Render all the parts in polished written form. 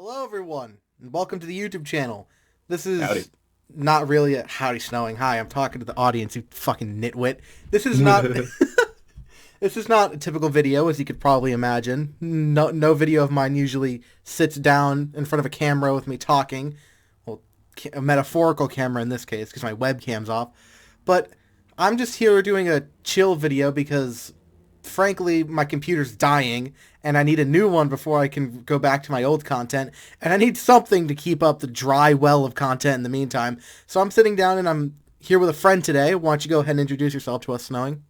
Hello, everyone, and welcome to the YouTube channel. This is Howdy. not really a howdy snowing. Hi, I'm talking to the audience, you fucking nitwit. This is not this is not a typical video, as you could probably imagine. No video of mine usually sits down in front of a camera with me talking. Well, a metaphorical camera in this case, because my webcam's off. But I'm just here doing a chill video because, frankly, my computer's dying, and I need a new one before I can go back to my old content, and I need something to keep up the dry well of content in the meantime. So I'm sitting down, and I'm here with a friend today. Why don't you go ahead and introduce yourself to us, Snowing?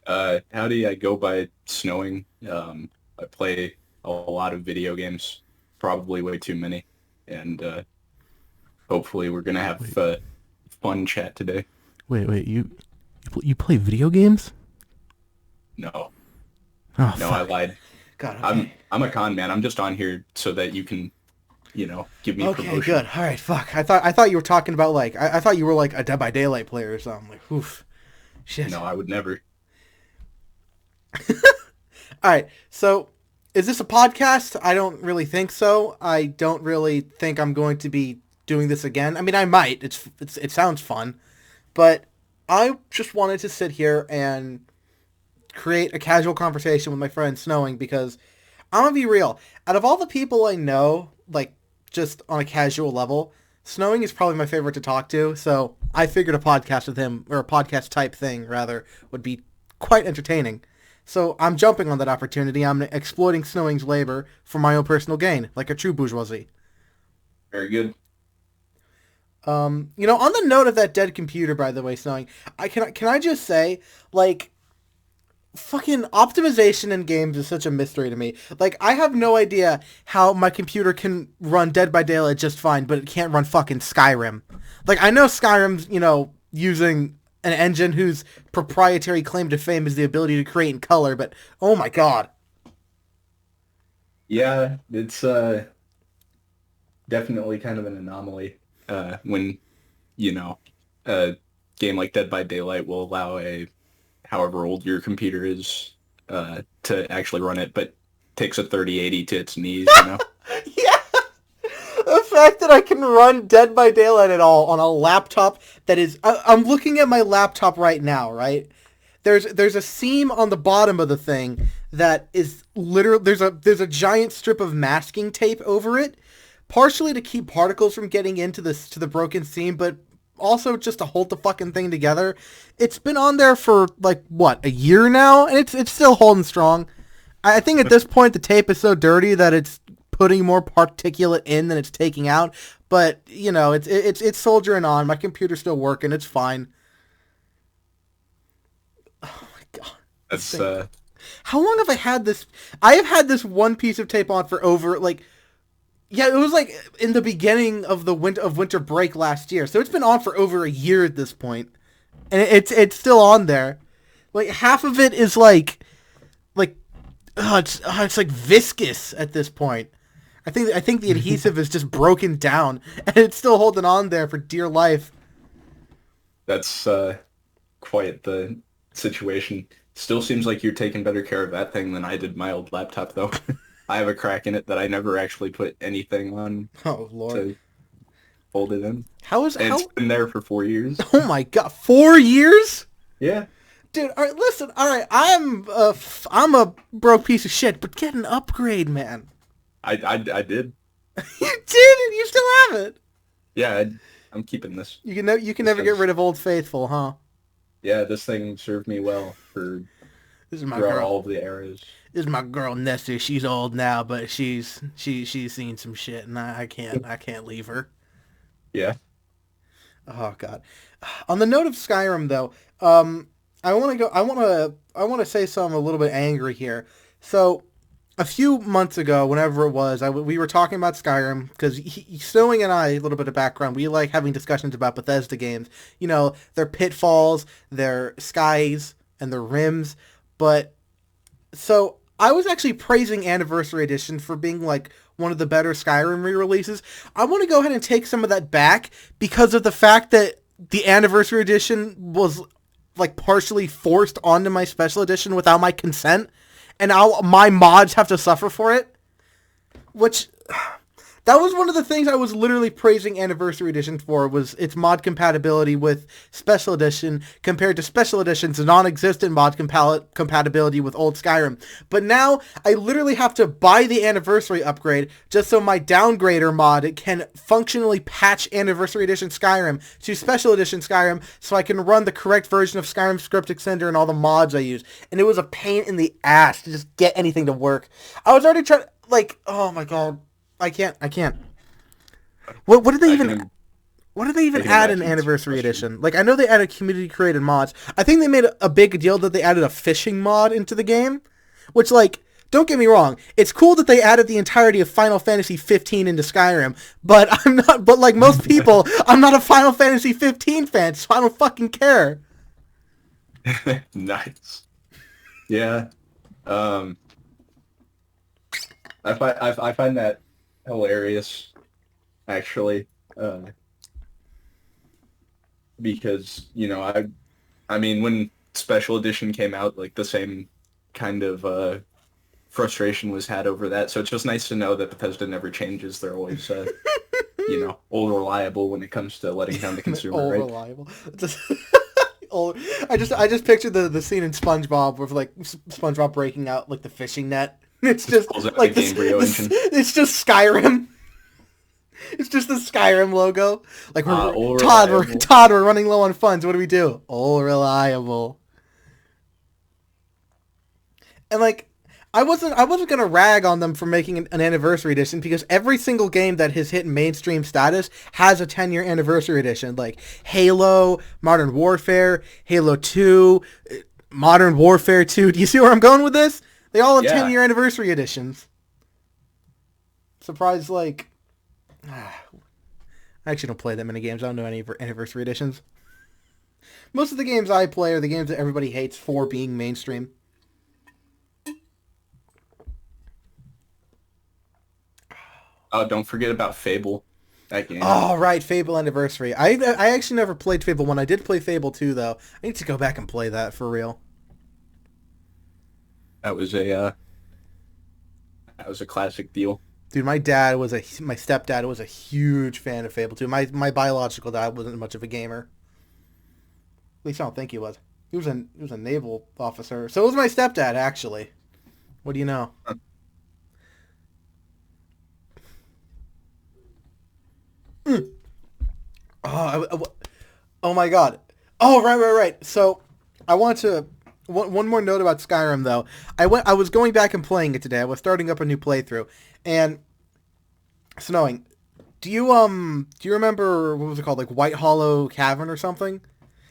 Howdy. I go by Snowing. I play a lot of video games, probably way too many, and hopefully we're gonna have fun chat today. Wait, you play video games? No, Oh, no, I fuck. lied. God, okay. I'm a con man. I'm just on here so that you can, give me Okay, promotion. good. All right, fuck. I thought you were talking about, like, I thought you were, like, a Dead by Daylight player or something. Like, oof. Shit. No, I would never. All right, so is this a podcast? I don't really think so. I don't really think I'm going to be doing this again. I mean, I might. It sounds fun, but I just wanted to sit here and create a casual conversation with my friend Snowing because I'm gonna be real. Out of all the people I know, like just on a casual level, Snowing is probably my favorite to talk to. So I figured a podcast with him, or a podcast type thing rather, would be quite entertaining. So I'm jumping on that opportunity. I'm exploiting Snowing's labor for my own personal gain, like a true bourgeoisie. Very good. On the note of that dead computer, by the way, Snowing, can I just say, like, fucking optimization in games is such a mystery to me. Like, I have no idea how my computer can run Dead by Daylight just fine, but it can't run fucking Skyrim. Like, I know Skyrim's, using an engine whose proprietary claim to fame is the ability to create in color, but oh my god. Yeah, it's definitely kind of an anomaly when a game like Dead by Daylight will allow a however old your computer is to actually run it, but takes a 3080 to its knees. Yeah! The fact that I can run Dead by Daylight at all on a laptop that is... I'm looking at my laptop right now, right? There's a seam on the bottom of the thing that is literally... There's a giant strip of masking tape over it, partially to keep particles from getting into the broken seam, but also just to hold the fucking thing together. It's been on there for, like, what, a year now? And it's still holding strong. I think at this point the tape is so dirty that it's putting more particulate in than it's taking out. But, it's soldiering on. My computer's still working. It's fine. Oh my god. That's How long have I had this? I have had this one piece of tape on for over, like... Yeah, it was like in the beginning of the winter break last year. So it's been on for over a year at this point. And it's still on there. Like, half of it is it's like viscous at this point. I think the adhesive is just broken down, and it's still holding on there for dear life. that's quite the situation. Still seems like you're taking better care of that thing than I did my old laptop, though. I have a crack in it that I never actually put anything on Oh lord, to hold it in. how is And how? it's been there for 4 years. Oh my god, 4 years, Yeah, dude. All right, listen. All right, I'm a broke piece of shit, but get an upgrade, man. I did. You did, and you still have it. Yeah, I'm keeping this. You can never get rid of Old Faithful, huh? Yeah, this thing served me well This is my throughout girl. all of the eras. This is my girl Nessie. She's old now, but she's seen some shit, and I can't leave her. Yeah. Oh god. On the note of Skyrim, though, I want to go. I want to say something a little bit angry here. So, a few months ago, whenever it was, we were talking about Skyrim because Snowing and I, a little bit of background, we like having discussions about Bethesda games. Their pitfalls, their skies, and their rims. But so I was actually praising Anniversary Edition for being like one of the better Skyrim re-releases. I want to go ahead and take some of that back because of the fact that the Anniversary Edition was like partially forced onto my Special Edition without my consent, and my mods have to suffer for it. Which That was one of the things I was literally praising Anniversary Edition for, was its mod compatibility with Special Edition compared to Special Edition's non-existent mod compatibility with old Skyrim. But now I literally have to buy the Anniversary upgrade just so my downgrader mod can functionally patch Anniversary Edition Skyrim to Special Edition Skyrim so I can run the correct version of Skyrim Script Extender and all the mods I use. And it was a pain in the ass to just get anything to work. I was already trying, like, oh my god. I can't. What did they I even can what did they I even can add in imagine it's Anniversary frustrating. Edition? Like, I know they added community created mods. I think they made a big deal that they added a fishing mod into the game, which, like, don't get me wrong, it's cool that they added the entirety of Final Fantasy 15 into Skyrim, but I'm not but like most people, I'm not a Final Fantasy 15 fan, so I don't fucking care. Nice. Yeah. Um, I find that hilarious, actually, because I mean, when Special Edition came out, like the same kind of frustration was had over that. So it's just nice to know that Bethesda never changes. They're always old reliable when it comes to letting down the consumer, All right? reliable. Just, old. I just pictured the scene in SpongeBob with like SpongeBob breaking out like the fishing net. It's Just just pulls out the like this. Gamebryo This engine. it's just Skyrim. It's just the Skyrim logo. Like we're All Todd. We're reliable. Todd. We're running low on funds. What do we do? All reliable. And like, I wasn't gonna rag on them for making an anniversary edition because every single game that has hit mainstream status has a 10-year anniversary edition. Like Halo, Modern Warfare, Halo 2, Modern Warfare 2. Do you see where I'm going with this? They all have Yeah. 10-year anniversary editions. Surprise, like, I actually don't play that many games. I don't know any anniversary editions. Most of the games I play are the games that everybody hates for being mainstream. Oh, don't forget about Fable. That game. Oh, right, Fable Anniversary. I actually never played Fable 1. I did play Fable 2, though. I need to go back and play that for real. That was a classic deal. Dude, my stepdad was a huge fan of Fable 2. My biological dad wasn't much of a gamer. At least I don't think he was. He was a naval officer. So was my stepdad, actually. What do you know? Oh, oh my god. Oh, right. So, I want to one more note about Skyrim though. I was going back and playing it today. I was starting up a new playthrough, and snowing. Do you remember what was it called, like White Hollow Cavern or something?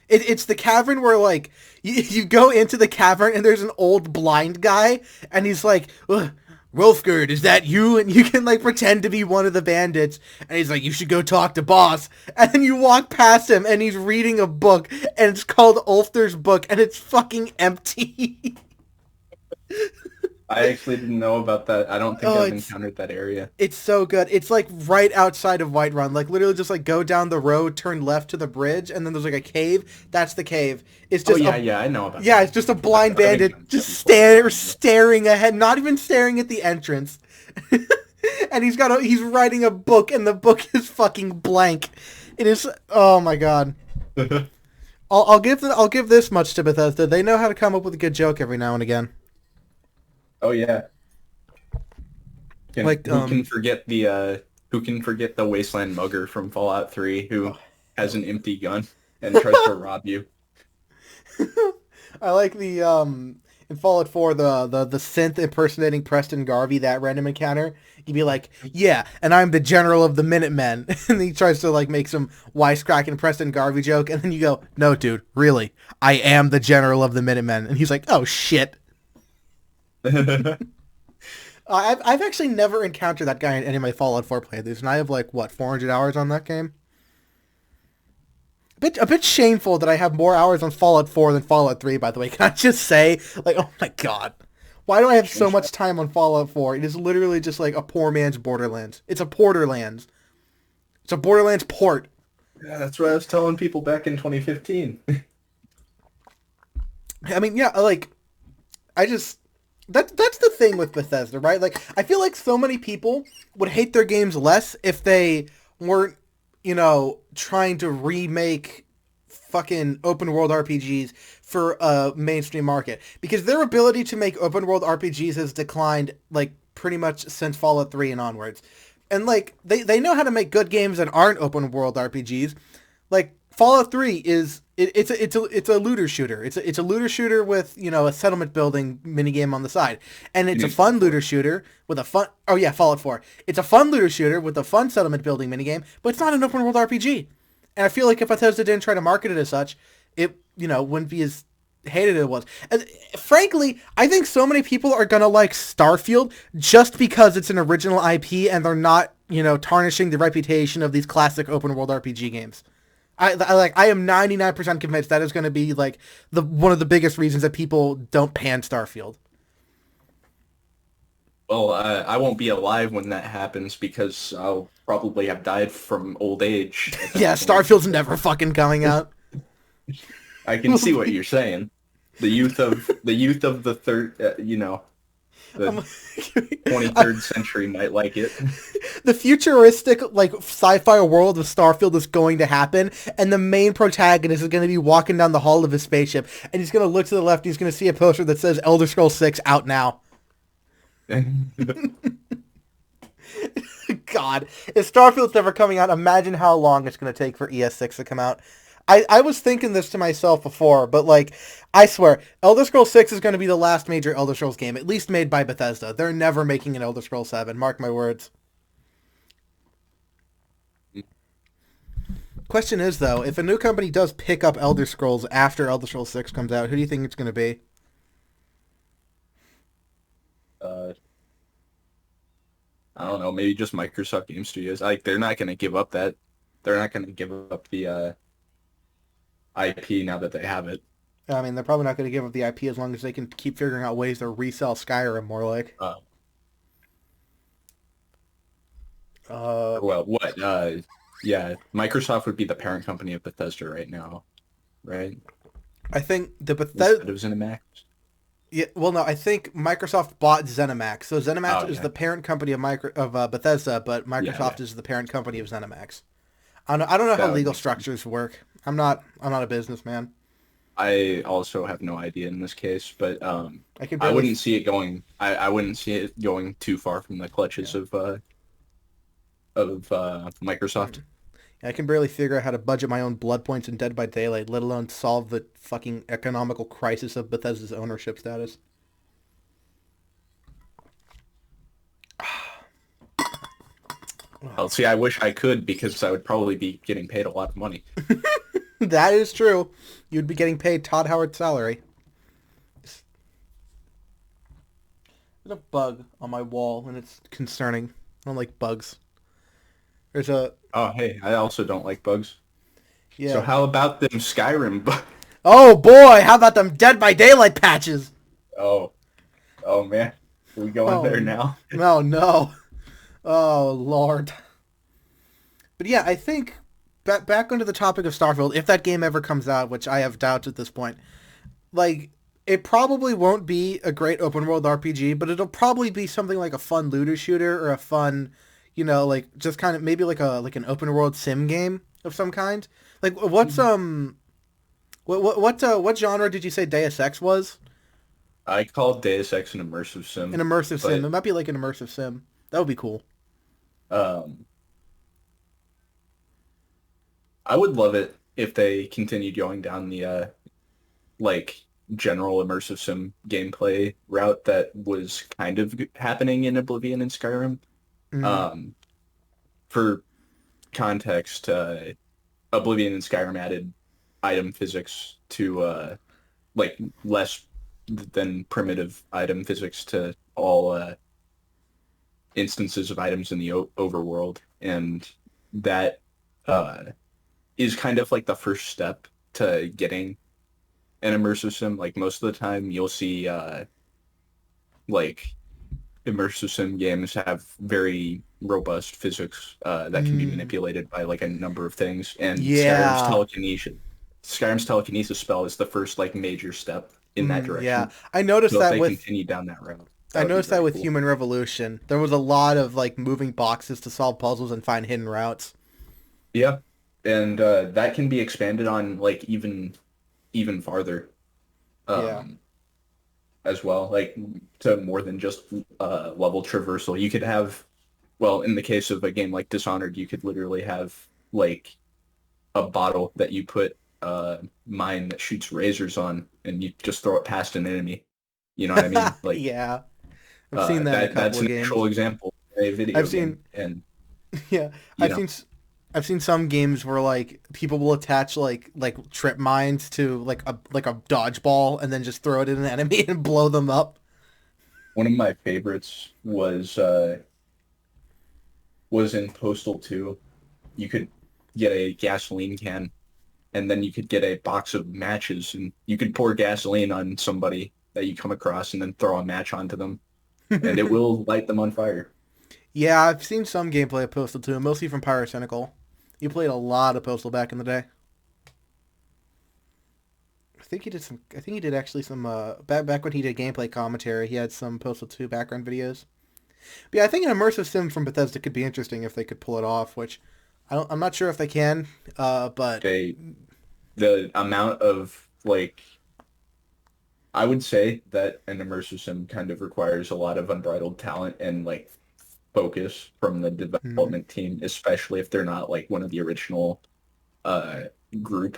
It's the cavern where like you go into the cavern and there's an old blind guy and he's like, "Ugh, Rolfgerd, is that you?" And you can like pretend to be one of the bandits and he's like, "You should go talk to boss." And then you walk past him and he's reading a book and it's called Ulfder's book and it's fucking empty. I actually didn't know about that. I don't think Oh, I've it's encountered that area. It's so good. It's like right outside of Whiterun. Like literally just like go down the road, turn left to the bridge, and then there's like a cave. That's the cave. It's Oh just yeah, a yeah, I know about yeah, that. it's just a blind I've bandit encountered just that before. staring ahead, not even staring at the entrance. And he's writing a book and the book is fucking blank. It is, oh my god. I'll give this much to Bethesda. They know how to come up with a good joke every now and again. Oh yeah. Like Who can forget the Wasteland Mugger from Fallout 3 who oh, has hell an yeah. empty gun and tries to rob you? I like the in Fallout 4 the synth impersonating Preston Garvey, that random encounter. You'd be like, "Yeah, and I'm the general of the Minutemen." And he tries to like make some wisecracking Preston Garvey joke and then you go, "No, dude, really. I am the general of the Minutemen." And he's like, "Oh shit." I've actually never encountered that guy in any of my Fallout 4 playthroughs, and I have like what 400 hours on that game. A bit shameful that I have more hours on Fallout 4 than Fallout 3. By the way, can I just say, like, oh my god, why do I have so Change that. much time on Fallout 4? It is literally just like a poor man's Borderlands. It's a Porterlands. It's a Borderlands port. Yeah, that's what I was telling people back in 2015. I mean, yeah, like I just That's the thing with Bethesda, right? Like, I feel like so many people would hate their games less if they weren't, trying to remake fucking open world RPGs for a mainstream market, because their ability to make open world RPGs has declined like pretty much since Fallout 3 and onwards. And like they know how to make good games that aren't open world RPGs. Like Fallout 3 is it's a looter shooter. It's a looter shooter with, a settlement building minigame on the side. And You it's a mean fun Fallout 4? looter shooter with a fun Oh yeah, Fallout 4. It's a fun looter shooter with a fun settlement building minigame, but it's not an open world RPG. And I feel like if Bethesda didn't try to market it as such, it, wouldn't be as hated as it was. And frankly, I think so many people are gonna like Starfield just because it's an original IP and they're not, tarnishing the reputation of these classic open world RPG games. I am 99% convinced that is going to be like the one of the biggest reasons that people don't pan Starfield. Well, I won't be alive when that happens because I'll probably have died from old age at Yeah, that point. Starfield's never fucking coming out. I can see what you're saying. The youth of the third, the I'm- 23rd century might like it. the futuristic like sci-fi world of Starfield is going to happen, and the main protagonist is going to be walking down the hall of his spaceship, and he's going to look to the left, and he's going to see a poster that says Elder Scrolls 6 out now. God, if Starfield's never coming out, imagine how long it's going to take for ES6 to come out. I was thinking this to myself before, but like, I swear, Elder Scrolls 6 is going to be the last major Elder Scrolls game, at least made by Bethesda. They're never making an Elder Scrolls 7, mark my words. Question is, though, if a new company does pick up Elder Scrolls after Elder Scrolls 6 comes out, who do you think it's going to be? uh, I don't know, maybe just Microsoft Game Studios. Like they're not going to give up that. They're not going to give up the IP now that they have it. I mean, they're probably not going to give up the IP as long as they can keep figuring out ways to resell Skyrim more like. Uh, Uh, well, what? Yeah, Microsoft would be the parent company of Bethesda right now, right? I think the Bethesda. Instead of ZeniMax. Yeah, well, no, I think Microsoft bought ZeniMax. So ZeniMax Oh is yeah, the parent company of Bethesda, but yeah, yeah. Microsoft is the parent company of ZeniMax. I don't know how That would legal make sense. structures work. I'm not a businessman. I also have no idea in this case, but I can I barely. wouldn't see it going. I wouldn't see it going too far from the clutches Yeah. of Microsoft. Mm. I can barely figure out how to budget my own blood points in Dead by Daylight, let alone solve the fucking economical crisis of Bethesda's ownership status. Well, see, I wish I could because I would probably be getting paid a lot of money. That is true. You'd be getting paid Todd Howard's salary. There's a bug on my wall, and it's concerning. I don't like bugs. There's a Oh, hey, I also don't like bugs. So yeah. how about them Skyrim bugs? Oh boy, how about them Dead by Daylight patches? Oh, oh man, are we going Oh there now? no, no. Oh Lord. But yeah, I think back onto the topic of Starfield, if that game ever comes out, which I have doubts at this point, like it probably won't be a great open world RPG, but it'll probably be something like a fun looter shooter or a fun, like just kind of maybe like an open world sim game of some kind. Like what's what genre did you say Deus Ex was? I call Deus Ex an immersive An sim, immersive sim. but It might be like an immersive sim. That would be cool. um, I would love it if they continued going down the like general immersive sim gameplay route that was kind of happening in Oblivion and Skyrim. Mm. Um, for context, Oblivion and Skyrim added item physics to like less than primitive item physics to all instances of items in the overworld, and that uh, is kind of like the first step to getting an immersive sim. Like most of the time, you'll see like immersive sim games have very robust physics that can be Mm. manipulated by like a number of things, and Yeah. Skyrim's telekinesis spell is the first like major step. in that Yeah, direction. I noticed So if that they with continue down that road, that I would be noticed that very with cool. Human Revolution. There was a lot of like moving boxes to solve puzzles and find hidden routes. Yeah, and that can be expanded on like even farther Yeah. um, as well, like to more than just level traversal. You could have, well, in the case of a game like Dishonored, you could literally have like a bottle that you put mine that shoots razors on, and you just throw it past an enemy. You know what I mean? Like Yeah. I've seen that in a that couple that's of an actual games. example in a I've video game, seen and yeah, you I've know seen I've seen some games where like people will attach like trip mines to like a dodgeball and then just throw it at an enemy and blow them up. one of my favorites was in Postal 2. You could get a gasoline can and then you could get a box of matches and you could pour gasoline on somebody that you come across and then throw a match onto them and it will light them on fire. Yeah, I've seen some gameplay of Postal 2, mostly from Pyrocynical. You played a lot of Postal back in the day. I think he did some. I think he did actually some. Back when he did gameplay commentary, he had some Postal 2 background videos. But yeah, I think an immersive sim from Bethesda could be interesting if they could pull it off. Which I'm not sure if they can. But They the amount of like I would say that an immersive sim kind of requires a lot of unbridled talent and like focus from the hmm, development team, especially if they're not like one of the original uh group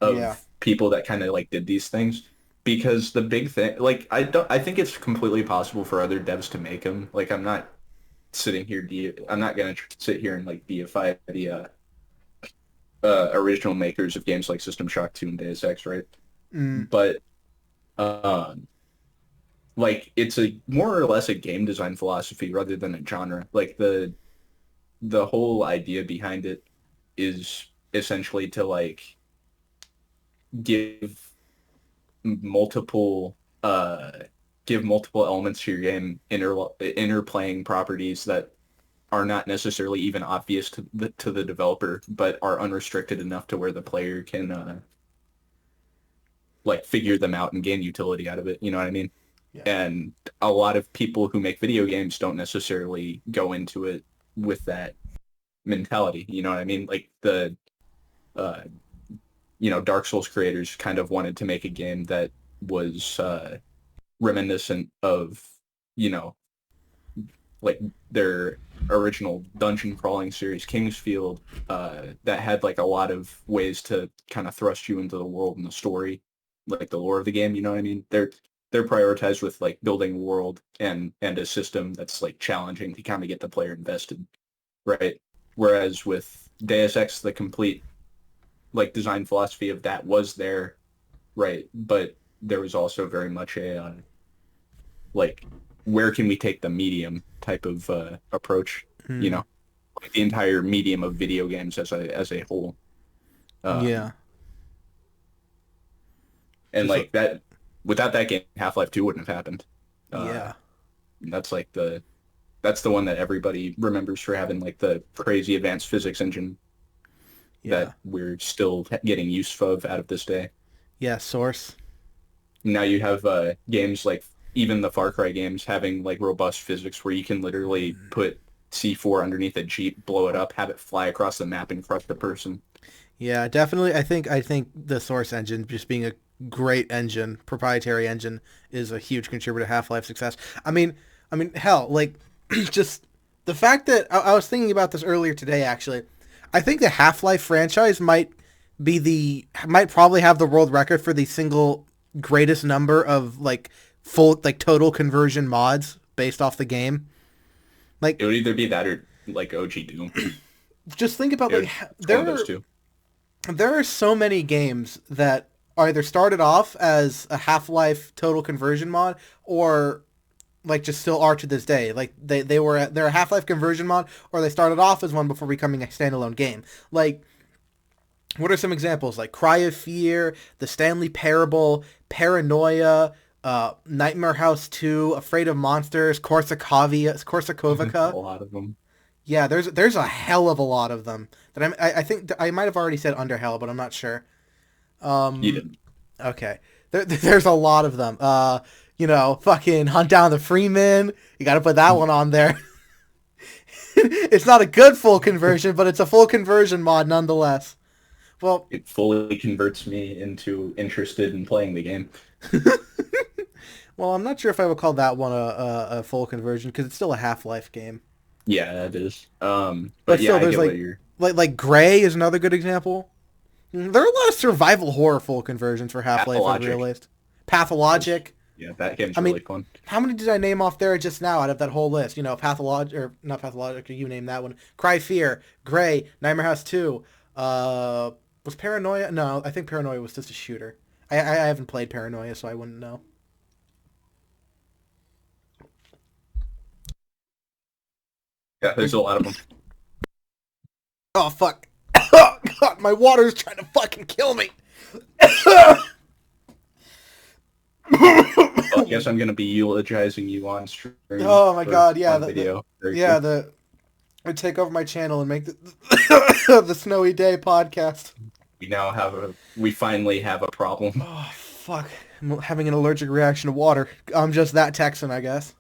yeah, of people that kind of like did these things. Because the big thing, like I think it's completely possible for other devs to make them. Like I'm not gonna sit here and like deify the original makers of games like System Shock 2 and Deus Ex, right? mm, But um, like it's a more or less a game design philosophy rather than a genre. Like the whole idea behind it is essentially to like give multiple uh give multiple elements to your game interplaying properties that are not necessarily even obvious to the developer, but are unrestricted enough to where the player can like figure them out and gain utility out of it. You know what I mean? yeah, And a lot of people who make video games don't necessarily go into it with that mentality. You know what I mean? Like uh, Dark Souls creators kind of wanted to make a game that was reminiscent of, you know, like their original dungeon crawling series, Kingsfield, that had like a lot of ways to kind of thrust you into the world and the story, like the lore of the game. You know what I mean? They're prioritized with like building a world and a system that's like challenging to kind of get the player invested, right? Whereas with Deus Ex, the complete like design philosophy of that was there, right? But there was also very much a like where can we take the medium type of approach, you mm, know, like the entire medium of video games as a whole. yeah, Um, and just like that without that game, Half-Life 2 wouldn't have happened. Uh, yeah, that's like that's the one that everybody remembers for having like the crazy advanced physics engine yeah, that we're still getting use of out of this day. yeah. Source. Now you have games like even the Far Cry games having like robust physics where you can literally put C4 underneath a Jeep, blow it up, have it fly across the map and crush the person. Yeah, definitely. I think the Source engine, just being a great engine, proprietary engine, is a huge contributor to Half Life success. Hell, like just the fact that I was thinking about this earlier today. Actually, I think the Half Life franchise might probably have the world record for the single greatest number of like full like total conversion mods based off the game. Like, It would either be that or like OG Doom. just think about like It's one of those two. there are so many games that either started off as a Half-Life total conversion mod or like just still are to this day. Like they're a Half-Life conversion mod or they started off as one before becoming a standalone game. Like what are some examples? Like Cry of Fear, The Stanley Parable, Paranoia, Nightmare House 2, Afraid of Monsters, A Korsakovica. lot of them. Yeah, there's a hell of a lot of them. I think I might have already said Underhell, but I'm not sure. You Um, didn't. okay. There's a lot of them. Fucking Hunt Down the Freeman. You got to put that one on there. It's not a good full conversion, but it's a full conversion mod nonetheless. Well, It fully converts me into interested in playing the game. well, I'm not sure if I would call that one a full conversion because it's still a Half-Life game. Yeah, it is. But But yeah, still, I there's get what you're. like Gray is another good example. There are a lot of survival horror full conversions for Half-Life I've Pathologic. realized. Was Pathologic. Yeah, that game's I really mean, fun. how many did I name off there just now out of that whole list? Pathologic or not Pathologic? You name that one. Cry Fear, Gray, Nightmare House 2. Was Paranoia? No, I think Paranoia was just a shooter. I haven't played Paranoia, so I wouldn't know. Yeah, there's a lot of them. Oh fuck! Oh god, my water's trying to fucking kill me. Well, I guess I'm gonna be eulogizing you on stream Oh my for god, yeah, one video. Very yeah, cool. I take over my channel and make the the Snowy Day podcast. We finally have a problem. Oh fuck! I'm having an allergic reaction to water. I'm just that Texan, I guess.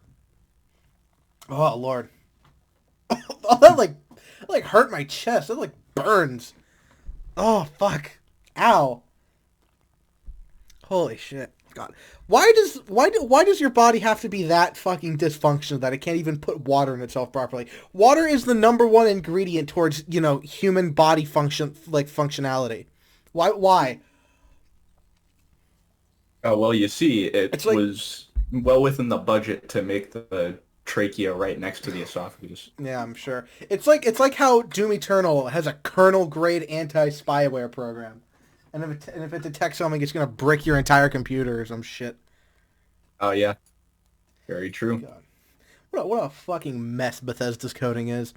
Oh lord! Oh, that hurt my chest. That like burns. Oh fuck! Ow! Holy shit! God, why does your body have to be that fucking dysfunctional that it can't even put water in itself properly? Water is the number one ingredient towards human body functionality. Why? Oh well, you see, it It's like was well within the budget to make the trachea right next to the esophagus. yeah, I'm sure. It's like how Doom Eternal has a kernel grade anti spyware program, and if it detects something, it's gonna brick your entire computer or some shit. Oh yeah, very true. God, what a fucking mess Bethesda's coding is.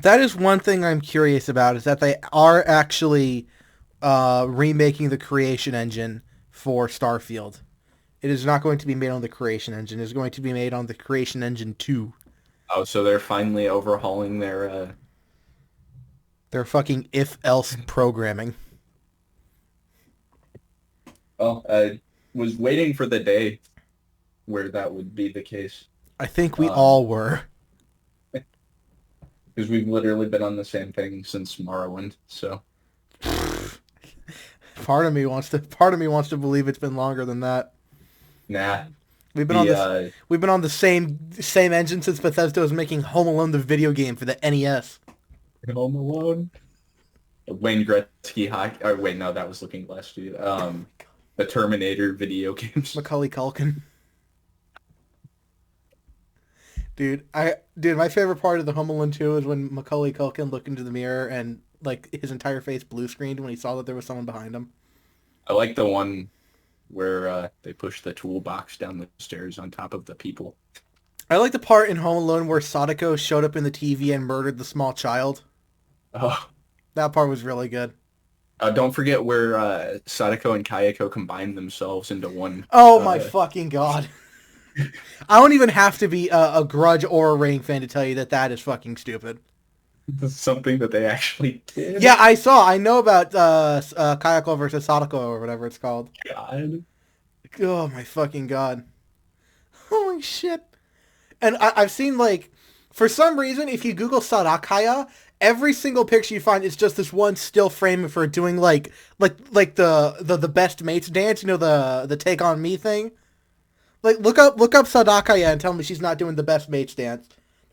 That is one thing I'm curious about is that they are actually remaking the creation engine for Starfield. It is not going to be made on the creation engine. It is going to be made on the creation engine 2. Oh, so they're finally overhauling Their fucking if-else programming. Well, I was waiting for the day where that would be the case. I think we Um, all were. because we've literally been on the same thing since Morrowind. So Part of me wants to believe it's been longer than that. nah, We've been on the this we've been on the same engine since Bethesda was making Home Alone the video game for the NES. Home Alone, Wayne Gretzky hockey. Oh wait, no, that was Looking Glass Studio. The Terminator video games. Macaulay Culkin. Dude, my favorite part of the Home Alone 2 is when Macaulay Culkin looked into the mirror and like his entire face blue screened when he saw that there was someone behind him. I like the one where they push the toolbox down the stairs on top of the people. I like the part in Home Alone where Sadako showed up in the TV and murdered the small child. Oh, That part was really good. don't forget where Sadako and Kayako combine themselves into one. Oh my fucking god. I don't even have to be a Grudge or a Rain fan to tell you that that is fucking stupid. Something that they actually did. Yeah, I know about Kayako versus Sadako or whatever it's called. God. Oh my fucking god. Holy shit. And I've seen like, for some reason, if you Google Sadakaya, every single picture you find is just this one still frame of her doing like the best mates dance, the take on me thing. Like look up Sadakaya and tell me she's not doing the best mates dance.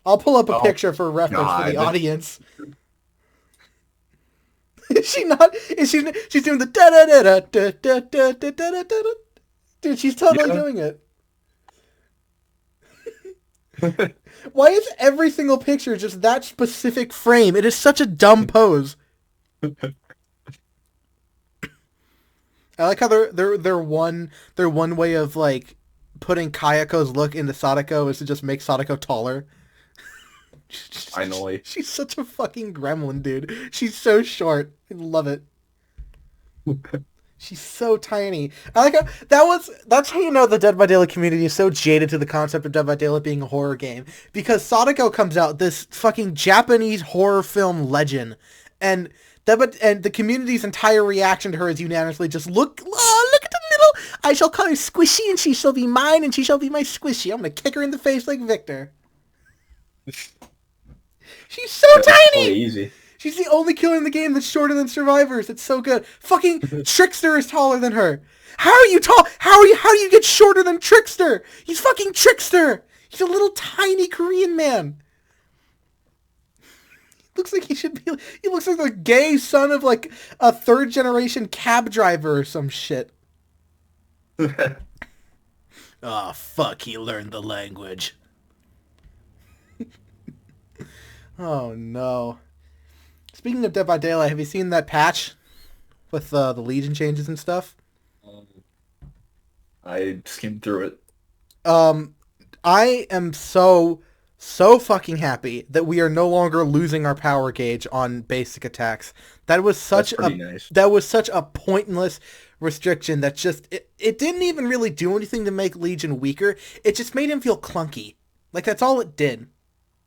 I'll pull up a picture for reference for the audience. Is she not? She's doing the da da da da da da da da da da. Dude, she's totally doing it. Why is every single picture just that specific frame? It is such a dumb pose. I like how their one way of like putting Kayako's look into Sadako is to just make Sadako taller. Finally. She's such a fucking gremlin, dude. She's so short. I love it. She's so tiny. I like how that's how you know the Dead by Daylight community is so jaded to the concept of Dead by Daylight being a horror game. Because Sadako comes out, this fucking Japanese horror film legend, and the community's entire reaction to her is unanimously just look I shall call her Squishy, and she shall be mine, and she shall be my Squishy. I'm gonna kick her in the face like Victor. She's so That was really tiny! easy. She's the only killer in the game that's shorter than survivors. It's so good. Fucking Trickster is taller than her. How are you tall? How do you get shorter than Trickster? He's fucking Trickster. He's a little tiny Korean man. Looks like he should be. He looks like the gay son of like a third generation cab driver or some shit. Oh fuck! He learned the language. Oh no. Speaking of Dead by Daylight, have you seen that patch with the Legion changes and stuff? Um, I skimmed through it. Um, I am so fucking happy that we are no longer losing our power gauge on basic attacks. That was That's such a pretty nice. pointless restriction that just it didn't even really do anything to make Legion weaker. It just made him feel clunky. Like that's all it did.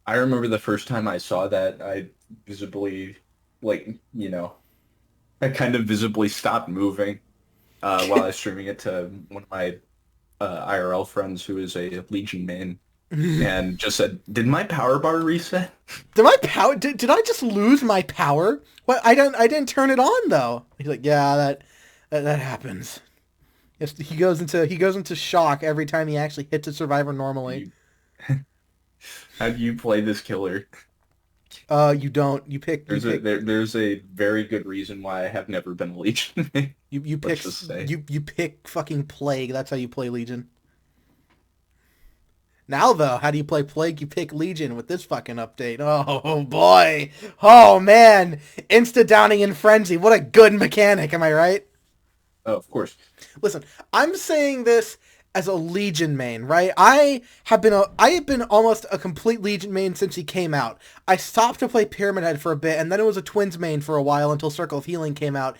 I remember the first time I saw that, I visibly, like, I kind of visibly stopped moving while I was streaming it to one of my IRL friends who is a Legion main, and just said, "Did my power bar reset?" Did my power? Did I just lose my power? What? I didn't turn it on though. He's like, yeah, that happens. Yes, he goes into shock every time he actually hits a survivor normally. You, how do you play this killer? You don't. There's a very good reason why I have never been a Legion main. You Let's pick just say. you pick fucking Plague. That's how you play Legion. Now though, how do you play Plague? You pick Legion with this fucking update. Oh boy. Oh man. Insta downing in frenzy. What a good mechanic, am I right? Oh, of course. Listen, I'm saying this as a Legion main, right? I have been almost a complete Legion main since he came out. I stopped to play Pyramid Head for a bit, and then it was a Twins main for a while until Circle of Healing came out.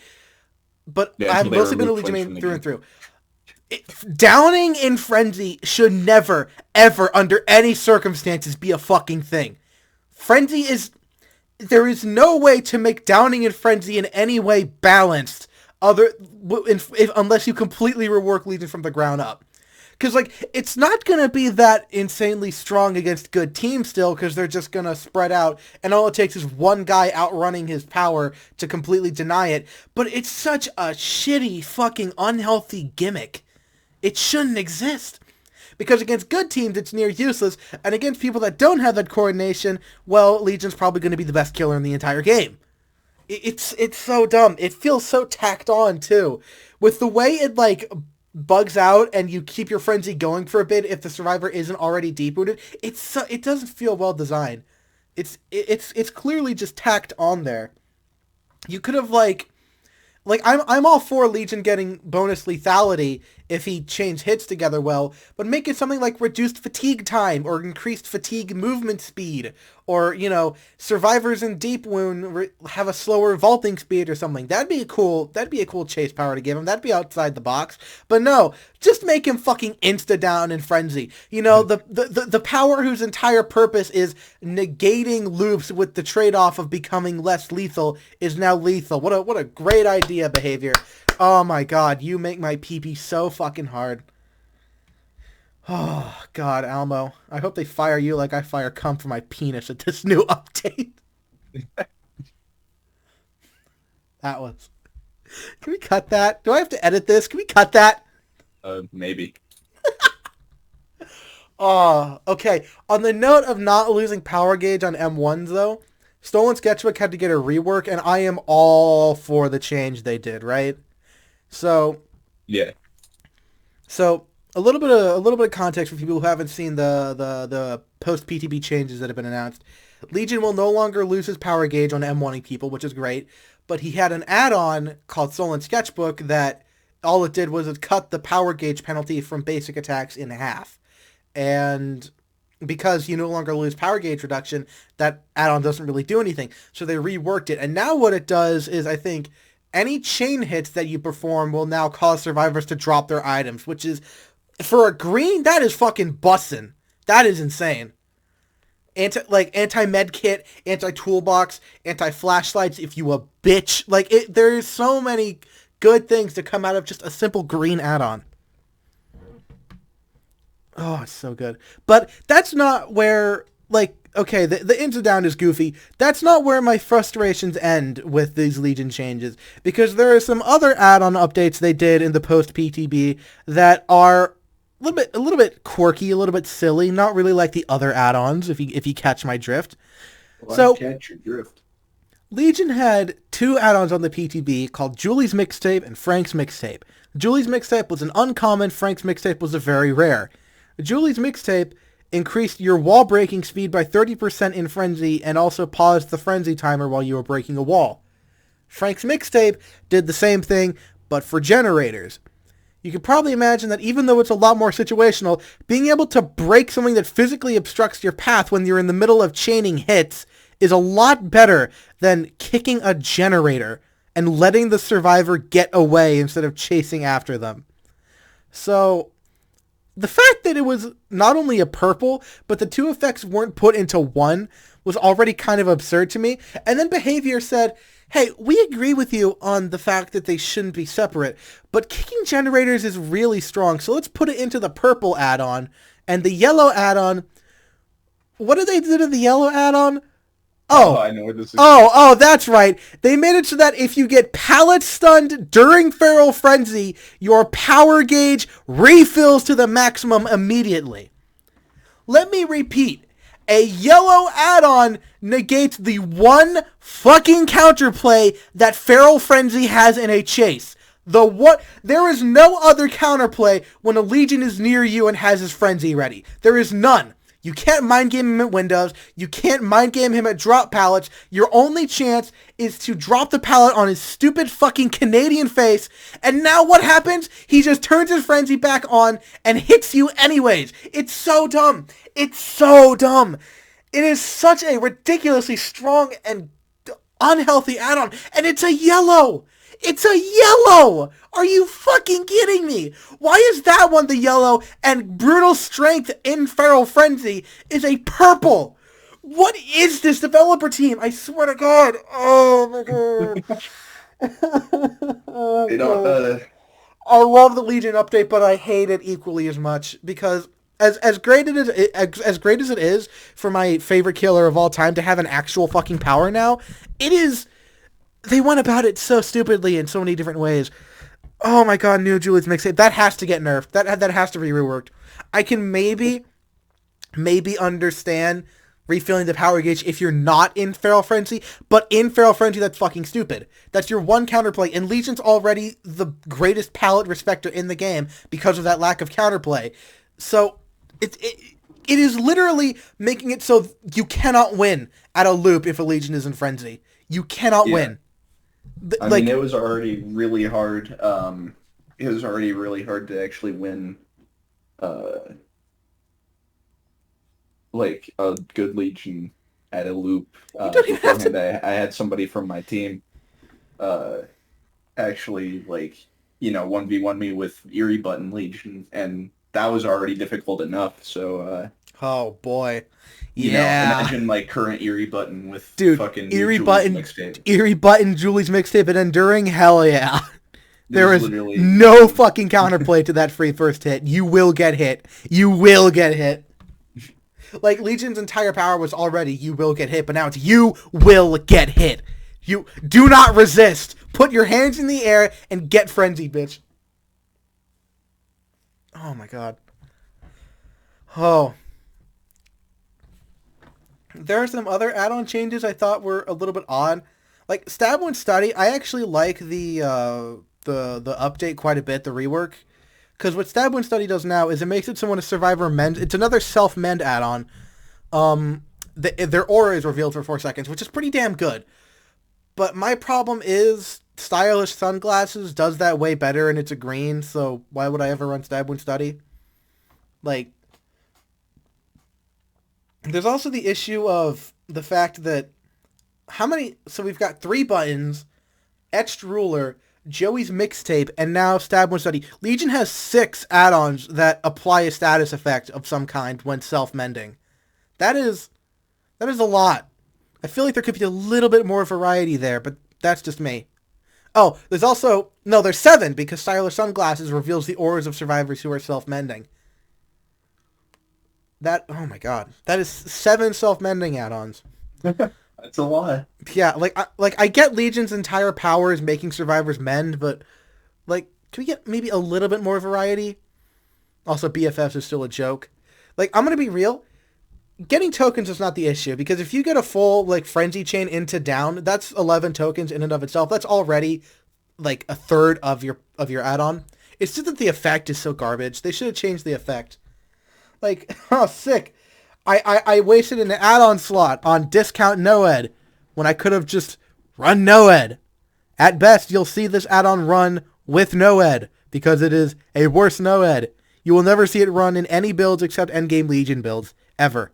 But Yeah, I've until they mostly been a removed Legion Twins main from the through game. and through. Downing in Frenzy should never, ever, under any circumstances, be a fucking thing. Frenzy is... There is no way to make Downing in Frenzy in any way balanced unless you completely rework Legion from the ground up. Because, like, it's not going to be that insanely strong against good teams still, because they're just going to spread out, and all it takes is one guy outrunning his power to completely deny it. But it's such a shitty, fucking unhealthy gimmick. It shouldn't exist. Because against good teams, it's near useless, and against people that don't have that coordination, well, Legion's probably going to be the best killer in the entire game. It's so dumb. It feels so tacked on, too. With the way it, like, bugs out and you keep your frenzy going for a bit if the survivor isn't already deep rooted, it doesn't feel well designed. It's clearly just tacked on there. You could have I'm all for Legion getting bonus lethality if he chains hits together well, but make it something like reduced fatigue time or increased fatigue movement speed, or survivors in deep wound have a slower vaulting speed or something. That'd be a cool chase power to give him. That'd be outside the box. But no, just make him fucking insta down in frenzy. The power whose entire purpose is negating loops with the trade-off of becoming less lethal is now lethal. What a great idea behavior. Oh my god, you make my pee-pee so fucking hard. Oh god, Almo. I hope they fire you like I fire cum for my penis at this new update. That was... Can we cut that? Do I have to edit this? Can we cut that? Maybe. Oh, okay. On the note of not losing power gauge on M1s, though, Stolen Sketchbook had to get a rework, and I am all for the change they did, right? So, Yeah. so a little bit of context for people who haven't seen the post PTB changes that have been announced. Legion will no longer lose his power gauge on M1ing people, which is great, but he had an add-on called Stolen Sketchbook that all it did was it cut the power gauge penalty from basic attacks in half. And because you no longer lose power gauge reduction, that add-on doesn't really do anything. So they reworked it. And now what it does is, I think, any chain hits that you perform will now cause survivors to drop their items, which is, for a green, that is fucking bussin'. That is insane. Anti-med kit, anti-toolbox, anti-flashlights, if you a bitch. There's so many good things to come out of just a simple green add-on. Oh, it's so good. But that's not where, like, okay, the ins and down is goofy. That's not where my frustrations end with these Legion changes, because there are some other add-on updates they did in the post PTB that are a little bit quirky, a little bit silly, not really like the other add-ons. If you catch my drift. Well, I So catch your drift. Legion had two add-ons on the PTB called Julie's Mixtape and Frank's Mixtape. Julie's Mixtape was an uncommon, Frank's Mixtape was a very rare. Julie's Mixtape increased your wall breaking speed by 30% in Frenzy and also paused the Frenzy timer while you were breaking a wall. Frank's Mixtape did the same thing, but for generators. You can probably imagine that even though it's a lot more situational, being able to break something that physically obstructs your path when you're in the middle of chaining hits is a lot better than kicking a generator and letting the survivor get away instead of chasing after them. So, the fact that it was not only a purple, but the two effects weren't put into one was already kind of absurd to me. And then Behavior said, hey, we agree with you on the fact that they shouldn't be separate, but kicking generators is really strong, so let's put it into the purple add-on. And the yellow add-on, what did they do to the yellow add-on? Oh, Oh, I know where this is going. oh, that's right. They made it so that if you get pallet stunned during Feral Frenzy, your power gauge refills to the maximum immediately. Let me repeat. A yellow add-on negates the one fucking counterplay that Feral Frenzy has in a chase. There is no other counterplay when a Legion is near you and has his Frenzy ready. There is none. You can't mind game him at windows. You can't mind game him at drop pallets. Your only chance is to drop the pallet on his stupid fucking Canadian face. And now what happens? He just turns his frenzy back on and hits you anyways. It's so dumb. It's so dumb. It is such a ridiculously strong and unhealthy add-on. And it's a yellow. It's a yellow! Are you fucking kidding me? Why is that one the yellow and Brutal Strength in Feral Frenzy is a purple? What is this developer team? I swear to God. Oh my God. Oh You know, God. I love the Legion update, but I hate it equally as much because as great it is as great as it is for my favorite killer of all time to have an actual fucking power now, it is they went about it so stupidly in so many different ways. Oh my God, new Julie's Mixtape. That has to get nerfed. That has to be reworked. I can maybe understand refilling the power gauge if you're not in Feral Frenzy, but in Feral Frenzy, that's fucking stupid. That's your one counterplay, and Legion's already the greatest palette respecter in the game because of that lack of counterplay. So, it is literally making it so you cannot win at a loop if a Legion is in Frenzy. You cannot yeah. win. I mean, Like, it was already really hard. It was already really hard to actually win, uh, like a good Legion at a loop. you don't even have Beforehand, to. I had somebody from my team, uh, actually like 1v1 me with Eerie Button Legion, and that was already difficult enough. So Oh boy, yeah, imagine like current Eerie Button with dude. fucking new Julie's mixtape. Eerie Button, Julie's Mixtape, and Enduring. Hell yeah. There There's is literally no fucking counterplay to that free first hit. You will get hit. You will get hit. Like Legion's entire power was already you will get hit, but now it's you will get hit. You do not resist. Put your hands in the air and get frenzied, bitch. Oh my God. Oh, there are some other add-on changes I thought were a little bit odd. Like Stab One Study, I actually like the update quite a bit, the rework. Because what Stab One Study does now is it makes it so when a survivor mends, it's another self-mend add-on. Their aura is revealed for 4 seconds, which is pretty damn good. But my problem is Stylish Sunglasses does that way better, and it's a green, so why would I ever run Stab One Study? Like, there's also the issue of the fact that so we've got 3 buttons, Etched Ruler, Joey's Mixtape, and now Stab One Study. Legion has 6 add-ons that apply a status effect of some kind when self-mending. That is a lot. I feel like there could be a little bit more variety there, but that's just me. Oh, there's 7 because Stylish Sunglasses reveals the auras of survivors who are self-mending. Oh my god, that is 7 self-mending add-ons. That's a lot. Yeah, I get Legion's entire power is making survivors mend, but like, can we get maybe a little bit more variety? Also, BFFs is still a joke. Like, I'm gonna be real. Getting tokens is not the issue, because if you get a full like frenzy chain into down, that's 11 tokens in and of itself. That's already like a third of your add-on. It's just that the effect is so garbage. They should have changed the effect. Like, oh, sick. I wasted an add-on slot on discount Noed when I could have just run Noed. At best, you'll see this add-on run with Noed because it is a worse Noed. You will never see it run in any builds except endgame Legion builds ever.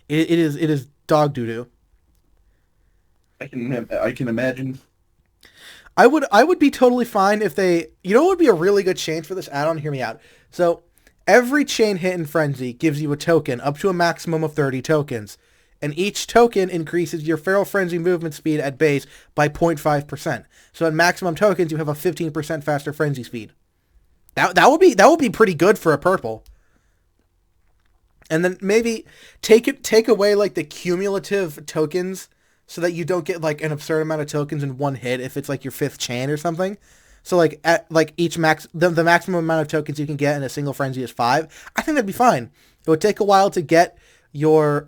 It is dog doo doo. I can imagine. I would be totally fine if they, you know what would be a really good change for this add-on? Hear me out. So every chain hit in Frenzy gives you a token up to a maximum of 30 tokens. And each token increases your Feral Frenzy movement speed at base by 0.5%. So at maximum tokens, you have a 15% faster Frenzy speed. That would be pretty good for a purple. And then maybe take away like the cumulative tokens so that you don't get like an absurd amount of tokens in one hit if it's like your 5th chain or something. So like at like each the maximum amount of tokens you can get in a single frenzy is 5. I think that'd be fine. It would take a while to get your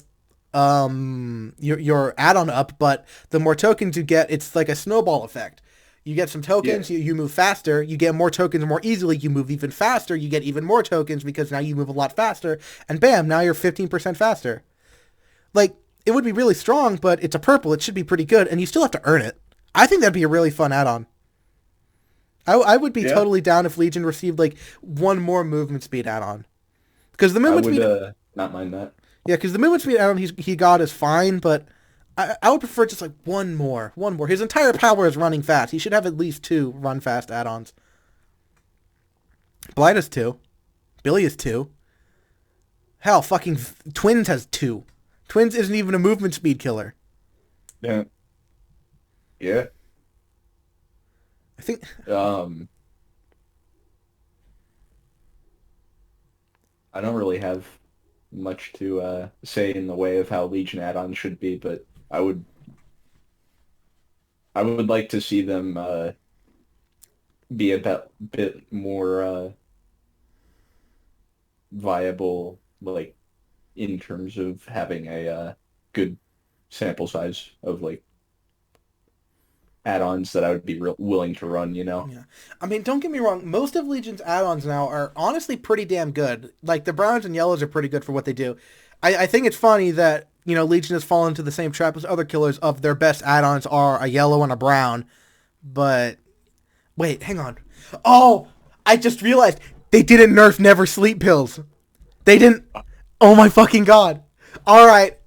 add-on up, but the more tokens you get, it's like a snowball effect. You get some tokens, Yeah. you move faster, you get more tokens more easily, you move even faster, you get even more tokens because now you move a lot faster, and bam, now you're 15% faster. Like, it would be really strong, but it's a purple, it should be pretty good, and you still have to earn it. I think that'd be a really fun add-on. I would be Yeah. totally down if Legion received, like, one more movement speed add-on. Because the I movement would speed... not mind that. Yeah, because the movement speed add-on he got is fine, but I would prefer just like one more. One more. His entire power is running fast. He should have at least 2 run fast add-ons. Blight is 2. Billy is 2. Hell, fucking Twins has 2. Twins isn't even a movement speed killer. Yeah. Yeah. I think... Um, I don't really have much to say in the way of how Legion add-ons should be, but I would like to see them be a bit more viable, like in terms of having a good sample size of like add-ons that I would be willing to run, you know? Yeah. I mean, don't get me wrong. Most of Legion's add-ons now are honestly pretty damn good. Like, the browns and yellows are pretty good for what they do. I think it's funny that, you know, Legion has fallen into the same trap as other killers of their best add-ons are a yellow and a brown. But, wait, hang on. Oh, I just realized they didn't nerf Never Sleep pills. They didn't. Oh my fucking god. All right.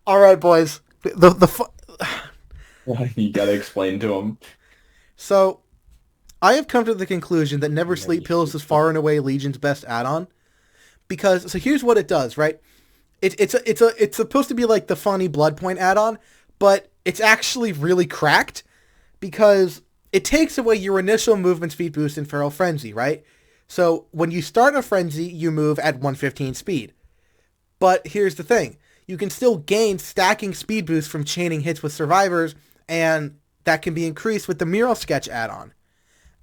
All right, boys. You gotta explain to them. So, I have come to the conclusion that Never Never Sleep Pills Sleep is far and away Legion's best add-on. Because, so here's what it does, right? It's supposed to be like the funny blood point add-on, but it's actually really cracked because it takes away your initial movement speed boost in Feral Frenzy, right? So when you start a frenzy, you move at 115 speed. But here's the thing. You can still gain stacking speed boost from chaining hits with survivors, and that can be increased with the Mural Sketch add-on.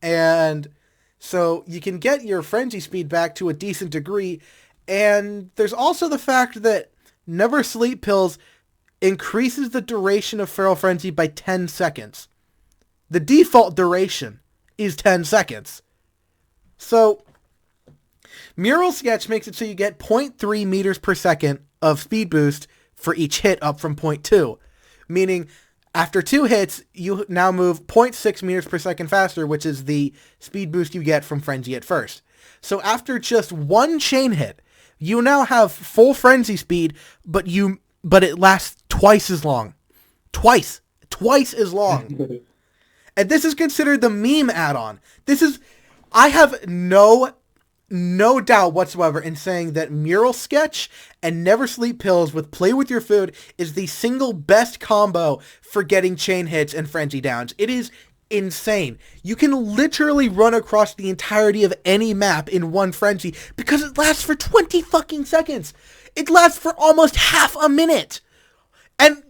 And so you can get your frenzy speed back to a decent degree. And there's also the fact that Never Sleep Pills increases the duration of Feral Frenzy by 10 seconds. The default duration is 10 seconds. So Mural Sketch makes it so you get 0.3 meters per second of speed boost for each hit up from 0.2. Meaning after 2 hits, you now move 0.6 meters per second faster, which is the speed boost you get from Frenzy at first. So after just 1 chain hit, you now have full Frenzy speed, but it lasts twice as long. Twice as long. And this is considered the meme add-on. I have no doubt whatsoever in saying that Mural Sketch and Never Sleep Pills with Play With Your Food is the single best combo for getting chain hits and frenzy downs. It is insane. You can literally run across the entirety of any map in one frenzy because it lasts for 20 fucking seconds. It lasts for almost half a minute. And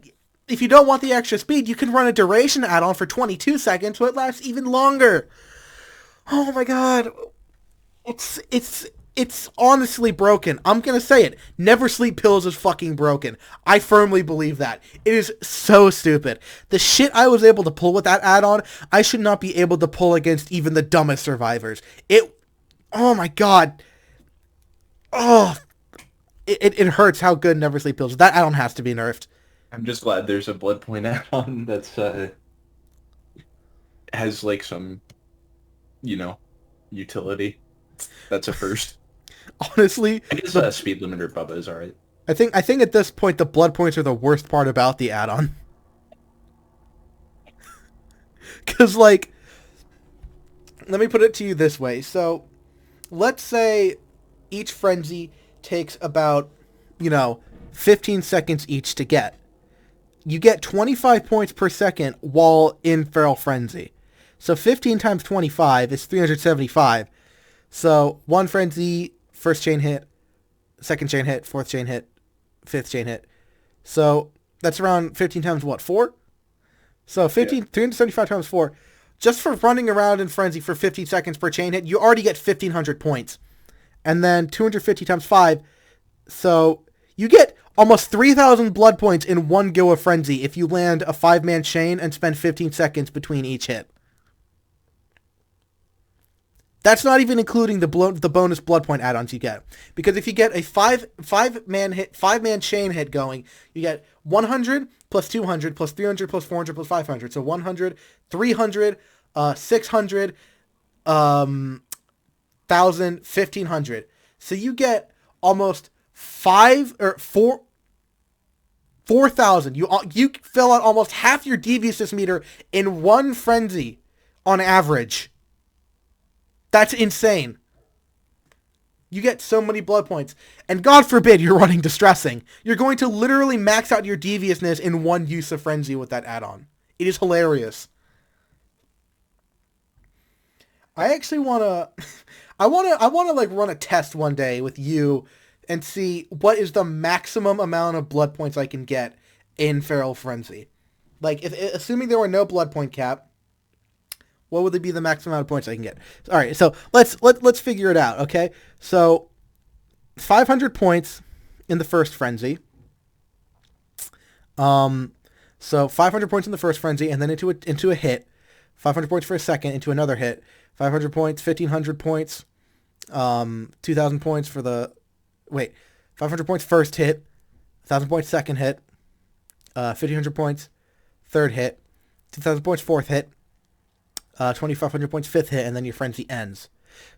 if you don't want the extra speed, you can run a duration add-on for 22 seconds, so it lasts even longer. Oh my god. It's honestly broken. I'm gonna say it. Never Sleep Pills is fucking broken. I firmly believe that. It is so stupid. The shit I was able to pull with that add-on, I should not be able to pull against even the dumbest survivors. Oh my god. Oh, it hurts how good Never Sleep Pills is. That add-on has to be nerfed. I'm just glad there's a blood point add-on that's has like some, you know, utility. That's a first. Honestly, I guess speed limiter Bubba is alright. I think at this point the blood points are the worst part about the add-on. Cause like, let me put it to you this way. So, let's say each frenzy takes about, 15 seconds each to get. You get 25 points per second while in Feral Frenzy. So 15 times 25 is 375. So one frenzy, first chain hit, second chain hit, fourth chain hit, fifth chain hit. So that's around 15 times what, 4? So 375 times 4. Just for running around in Frenzy for 15 seconds per chain hit, you already get 1,500 points. And then 250 times 5. So you get almost 3,000 blood points in one go of Frenzy if you land a 5-man chain and spend 15 seconds between each hit. That's not even including the bonus blood point add-ons you get. Because if you get a 5-man chain hit going, you get 100 plus 200 plus 300 plus 400 plus 500. So 100, 300, 600, 1,000, 1,500. So you get almost 4,000. You fill out almost half your deviousness meter in one frenzy on average. That's insane. You get so many blood points. And God forbid you're running distressing. You're going to literally max out your deviousness in one use of frenzy with that add-on. It is hilarious. I actually want to I want to like run a test one day with you and see what is the maximum amount of blood points I can get in Feral Frenzy. Like assuming there were no blood point cap, what would be the maximum amount of points I can get? All right, so let's figure it out, okay? So 500 points in the first frenzy. So 500 points in the first frenzy, and then into a hit. 500 points for a second into another hit. 500 points, 1,500 points, 2,000 points for the 500 points first hit, 1,000 points second hit, 1,500 points third hit, 2,000 points fourth hit. 2,500 points fifth hit, and then your frenzy ends.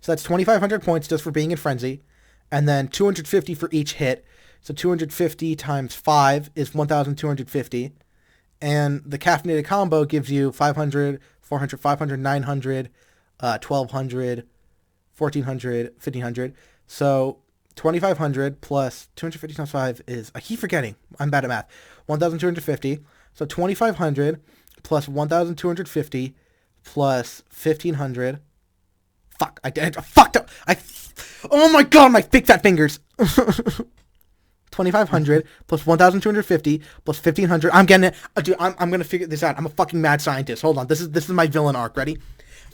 So that's 2,500 points just for being in frenzy, and then 250 for each hit. So 250 times 5 is 1,250, and the caffeinated combo gives you 500, 400, 500, 900, 1,200, 1,400, 1,500. So 2,500 plus 250 times 5 is, I keep forgetting, I'm bad at math, 1,250. So 2,500 plus 1,250 plus 1,500. Fuck, I fucked up. Oh my god, my big fat fingers. 2,500 plus 1,250 plus 1,500. I'm getting it. Dude, I'm gonna figure this out. I'm a fucking mad scientist. Hold on. This is my villain arc. Ready?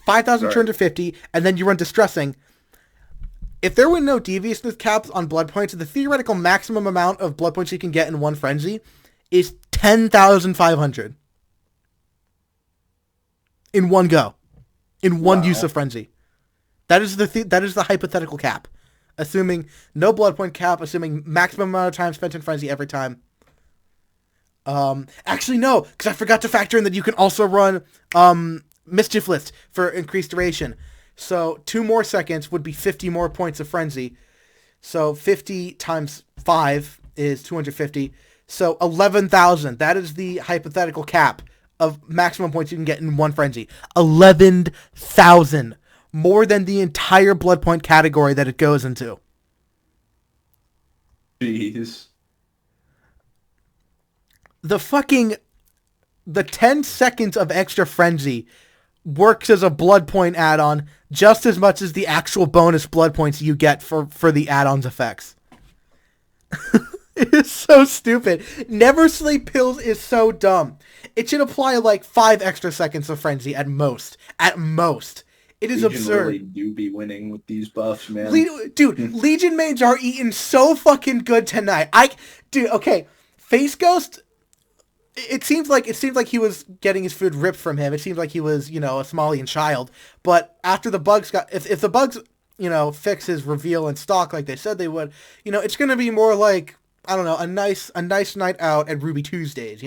5,250, and then you run distressing. If there were no deviousness caps on blood points, the theoretical maximum amount of blood points you can get in one frenzy is 10,500. In one go. In one use of frenzy. That is the hypothetical cap. Assuming no blood point cap, assuming maximum amount of time spent in frenzy every time. Actually no, because I forgot to factor in that you can also run Mischief List for increased duration. So 2 more seconds would be 50 more points of frenzy. So 50 times 5 is 250. So 11,000. That is the hypothetical cap of maximum points you can get in one frenzy. 11,000. More than the entire blood point category that it goes into. Jeez. The 10 seconds of extra frenzy works as a blood point add-on just as much as the actual bonus blood points you get for the add-on's effects. It is so stupid. Never sleep pills is so dumb. It should apply like 5 extra seconds of frenzy at most. At most. It is Legion really absurd. do be winning with these buffs, man. Dude, Legion mains are eating so fucking good tonight. Dude, okay. Face Ghost. It seems like he was getting his food ripped from him. It seems like he was, a Somalian child. But after the bugs if the bugs, fix his reveal and stock like they said they would, it's gonna be more like, I don't know, a nice night out at Ruby Tuesdays.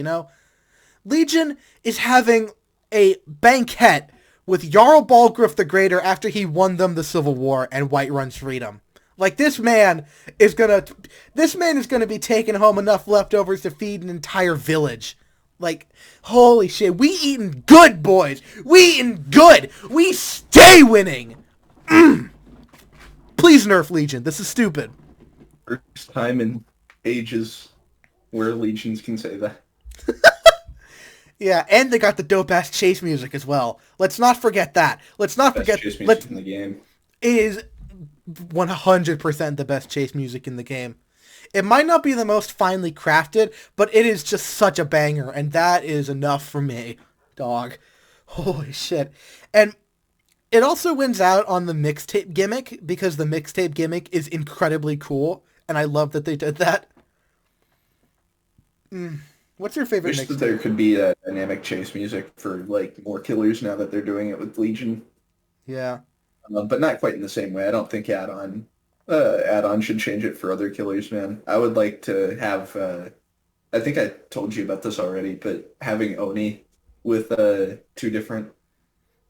Legion is having a banquet with Jarl Balgruuf the Greater after he won them the Civil War and Whiterun's freedom. Like this man is gonna be taking home enough leftovers to feed an entire village. Like, holy shit, we eating good, boys. We eating good. We stay winning. Please nerf Legion. This is stupid. First time in ages where legions can say that. Yeah, and they got the dope ass chase music as well. Let's not forget that. Let's not Best forget. chase Let music in the game. It is 100% the best chase music in the game. It might not be the most finely crafted, but it is just such a banger, and that is enough for me, dog. Holy shit. And it also wins out on the mixtape gimmick, because the mixtape gimmick is incredibly cool, and I love that they did that. What's your favorite Wish that mixtape? there could be a dynamic chase music for like more killers now that they're doing it with Legion, Yeah. but not quite in the same way. I don't think add-on should change it for other killers, man. I would like to have. I think I told you about this already, but having Oni with two different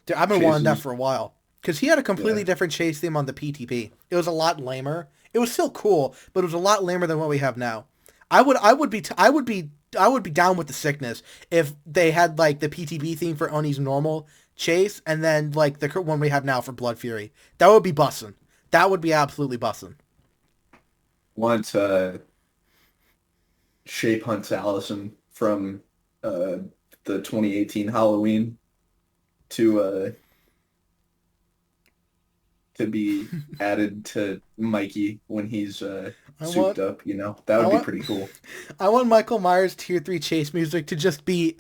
Dude, I've been wanting that chases. for a while. Because he had a completely Yeah, different chase theme on the PTP. It was a lot lamer. It was still cool, but it was a lot lamer than what we have now. I would be down with the sickness if they had like the PTB theme for Oni's normal chase, and then like the one we have now for Blood Fury. That would be bussin'. That would be absolutely bussin'. want Shape Hunts Allison from uh, the 2018 Halloween to to be added to Mikey when he's I souped want, up. That I would be want, pretty cool. I want Michael Myers Tier 3 chase music to just be,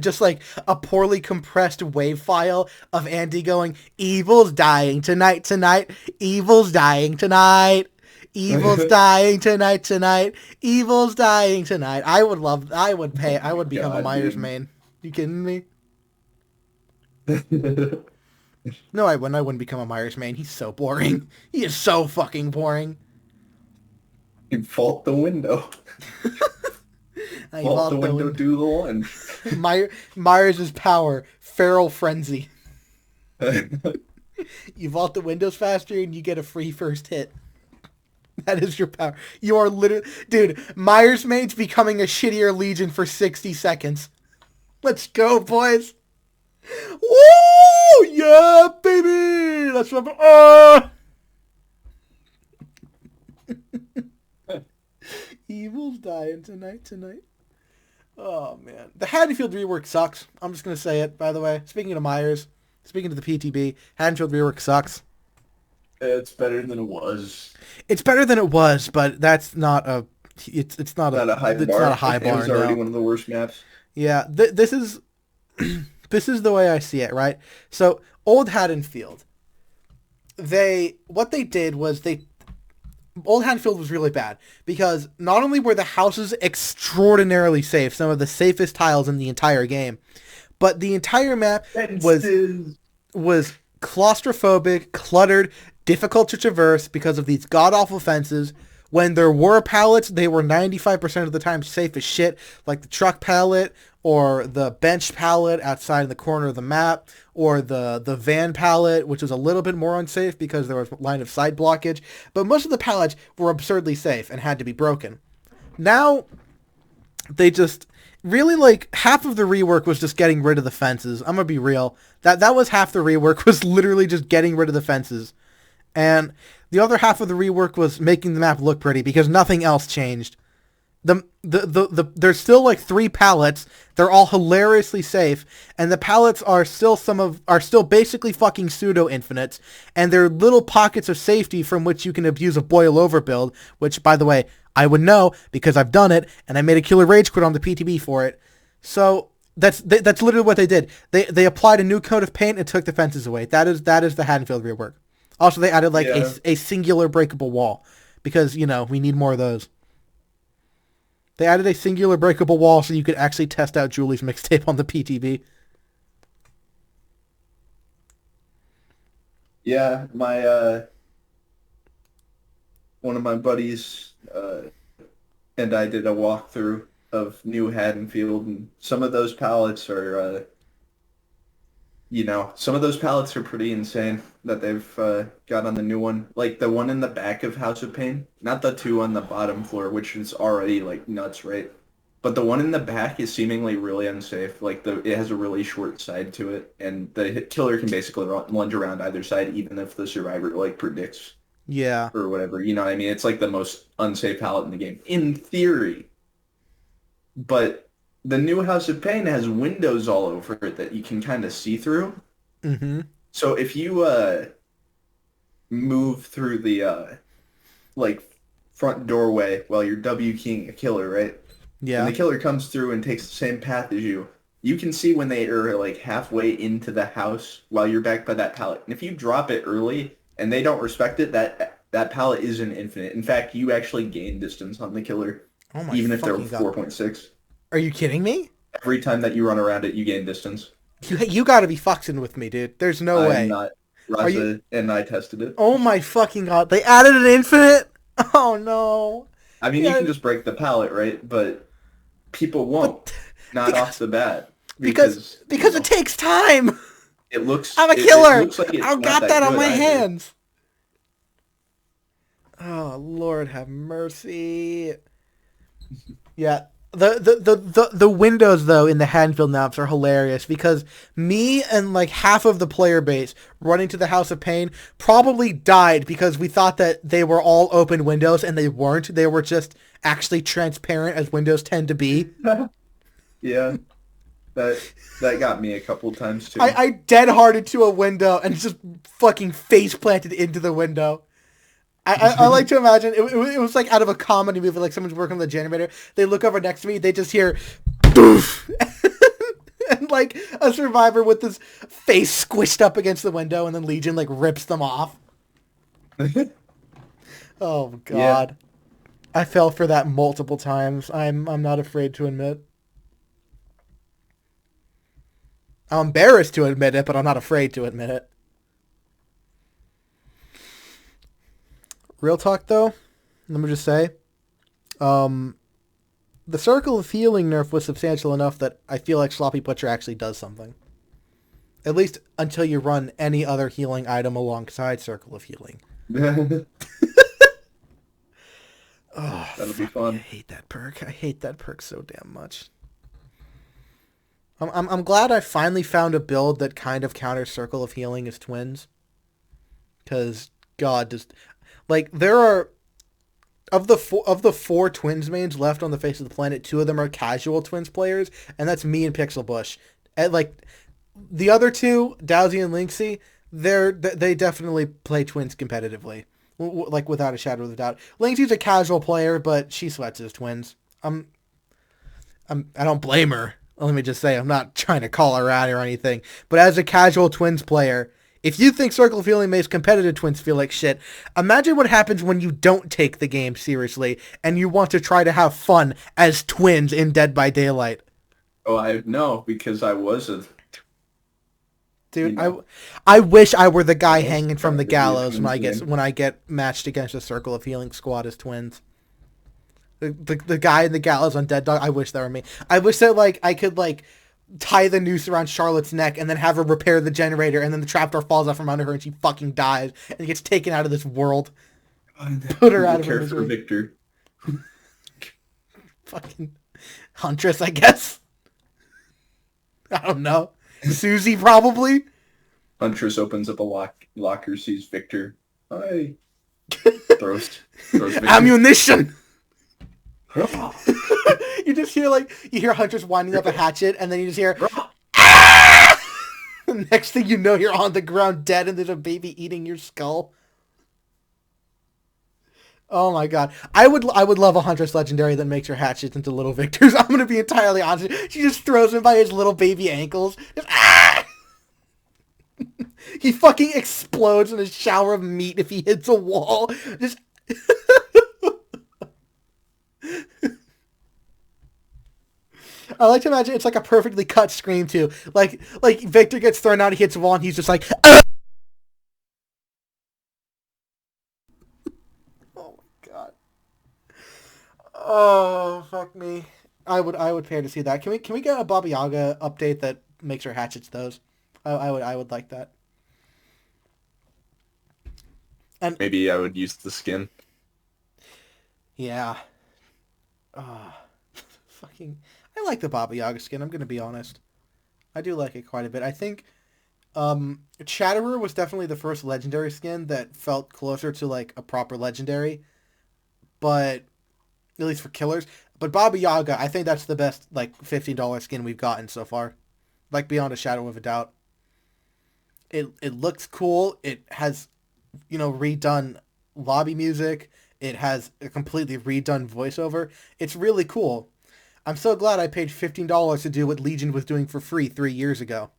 just like a poorly compressed wave file of Andy going, "Evil's dying tonight, tonight. Evil's dying tonight. Evil's dying tonight, tonight. Evil's dying tonight." I would become a God, Myers dude. main. You kidding me? No, I wouldn't. I wouldn't become a Myers main. He's so boring. He is so fucking boring. You fault the window. I Fault the vault the window, window. do the lunge. Myers' power, feral frenzy. You vault the windows faster and you get a free first hit. That is your power. You are literally... Dude, Myers Maid's becoming a shittier Legion for 60 seconds. Let's go, boys. Woo! Yeah, baby! That's what Evil's dying tonight, tonight. Oh, man. The Haddonfield rework sucks. I'm just going to say it, by the way. Speaking of Myers, speaking to the PTB, Haddonfield rework sucks. It's better than it was. It's better than it was, but that's not a... Not a high It's not a bar. high It bar, was already no. one of the worst maps. Yeah, this is this is the way I see it, right? So, Old Haddonfield, what they did was Old Haddonfield was really bad because not only were the houses extraordinarily safe, some of the safest tiles in the entire game, but the entire map was Fences. was claustrophobic, cluttered, difficult to traverse because of these god-awful fences. When there were pallets, they were 95% of the time safe as shit, like the truck pallet or the bench pallet outside in the corner of the map, or the van pallet, which was a little bit more unsafe because there was line of sight blockage. But most of the pallets were absurdly safe and had to be broken. Now, they just really like half of the rework was just getting rid of the fences. I'm gonna be real. That was half the rework was literally just getting rid of the fences. And the other half of the rework was making the map look pretty because nothing else changed. There's still like 3 pallets. They're all hilariously safe, and the pallets are still basically fucking pseudo infinites, and they're little pockets of safety from which you can abuse a boil over build. Which, by the way, I would know because I've done it, and I made a killer rage quit on the PTB for it. So that's literally what they did. They applied a new coat of paint and took the fences away. That is the Haddonfield rework. Also, they added like Yeah. a singular breakable wall because we need more of those. They added a singular breakable wall so you could actually test out Julie's mixtape on the PTB. Yeah, my one of my buddies and I did a walkthrough of New Haddonfield, and some of those pallets are, some of those pallets are pretty insane that they've got on the new one. Like the one in the back of House of Pain, not the two on the bottom floor, which is already like nuts, right? But the one in the back is seemingly really unsafe. Like it has a really short side to it, and the killer can basically lunge around either side, even if the survivor like predicts Yeah. or whatever. You know what I mean? It's like the most unsafe palette in the game, in theory. But the new House of Pain has windows all over it that you can kind of see through. Mm-hmm. So if you move through the like front doorway while you're W keying a killer, right? And the Yeah. killer comes through and takes the same path as you can see when they are like halfway into the house while you're back by that pallet. And if you drop it early and they don't respect it, that pallet isn't infinite. In fact, you actually gain distance on the killer, Oh my even if they're fucking god. 4.6. Are you kidding me? Every time that you run around it, you gain distance. You gotta be fucking with me, dude. There's no I'm way. not. Are you? Raza and I tested it. Oh my fucking god. They added an infinite? Oh no. I mean, you Yeah, can just break the pallet, right? But people won't. but Not off because the bat. because Because, because it takes time. it looks I'm a it killer. looks like I it's don't not got that that on good my either. hands. Oh Lord have mercy. Yeah. The windows though in the Haddonfield maps are hilarious because me and like half of the player base running to the House of Pain probably died because we thought that they were all open windows and they weren't. They were just actually transparent as windows tend to be. Yeah, that that got me a couple times I, too. I dead hearted to a window and just fucking face planted into the window. I like to imagine it was like out of a comedy movie, like someone's working on the generator. They look over next to me, they just hear boof, and like a survivor with his face squished up against the window, and then Legion like rips them off. Oh Yeah. god, I fell for that multiple times. I'm not afraid to admit. I'm embarrassed to admit it, but I'm not afraid to admit it. Real talk though, let me just say, um, the circle of healing nerf was substantial enough that I feel like Sloppy Butcher actually does something. At least until you run any other healing item alongside Circle of Healing. That'll Oh, be fuck me. I fun. hate that perk. I hate that perk so damn much. I'm glad I finally found a build that kind of counters Circle of Healing as twins. Because, God, just... Like, there are... Of the four twins mains left on the face of the planet, two of them are casual twins players, and that's me and Pixel Bush. And like the other two, Dowsy and Lynxy, they definitely play twins competitively, like without a shadow of a doubt. Lynxy's a casual player, but she sweats his twins. I don't blame her. Let me just say, I'm not trying to call her out or anything, but as a casual twins player, if you think Circle of Healing makes competitive twins feel like shit, imagine what happens when you don't take the game seriously and you want to try to have fun as twins in Dead by Daylight. Oh, I know because I was a, you Dude, know, I wish I were the guy I was hanging from trying the to be a gallows twins main. when I get matched against a Circle of Healing squad as twins. The guy in the gallows on Dead Dog. I wish that were me. I wish that like I could like tie the noose around Charlotte's neck and then have her repair the generator and then the trapdoor falls out from under her and she fucking dies and gets taken out of this world. Put her out We'll of her care for misery. Victor. Fucking Huntress, I guess. I don't know. Susie probably. Huntress opens up a locker, sees Victor. Hi. Throws Victor. Ammunition. You just hear like you hear Huntress winding up a hatchet, and then you just hear. Next thing you know, you're on the ground dead, and there's a baby eating your skull. Oh my god, I would love a Huntress legendary that makes her hatchets into little victors. I'm gonna be entirely honest. She just throws him by his little baby ankles. Just, ah! He fucking explodes in a shower of meat if he hits a wall. Just I like to imagine it's like a perfectly cut scream too. Like Victor gets thrown out, he hits a wall, and he's just like, "Ah!" Oh my god. Oh fuck me. I would pay to see that. Can we get a Baba Yaga update that makes her hatchets those? I would like that. And Maybe I would use the skin. yeah, uh, fucking. I like the Baba Yaga skin. I'm gonna be honest. I do like it quite a bit. I think Chatterer was definitely the first legendary skin that felt closer to like a proper legendary, but at least for killers. But Baba Yaga, I think that's the best like $15 skin we've gotten so far, like beyond a shadow of a doubt. It looks cool. It has redone lobby music. It has a completely redone voiceover. It's really cool. I'm so glad I paid $15 to do what Legion was doing for free 3 years ago.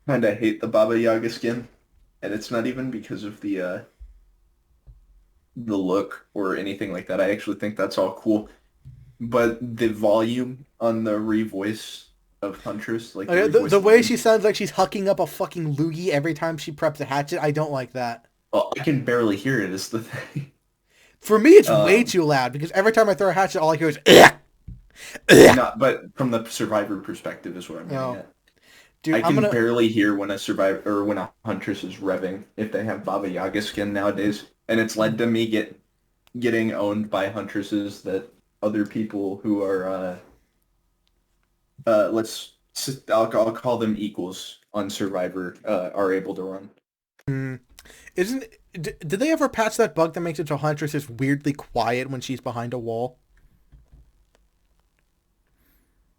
Kinda hate the Baba Yaga skin, and it's not even because of the look or anything like that. I actually think that's all cool. But the volume on the revoice of Huntress, like the Okay, the revoiced way line, she sounds like she's hucking up a fucking loogie every time she preps a hatchet, I don't like that. well, I can barely hear it is the thing. For me, it's way Um, too loud because every time I throw a hatchet, all I hear is ugh, ugh. not, but from the survivor perspective is what I'm getting Oh, at. dude, I I'm can gonna. barely hear when a survivor or when a huntress is revving if they have Baba Yaga skin nowadays, and it's led to me getting owned by huntresses that other people who are I'll call them equals on Survivor are able to run. Hmm. Isn't did they ever patch that bug that makes it so Huntress is weirdly quiet when she's behind a wall?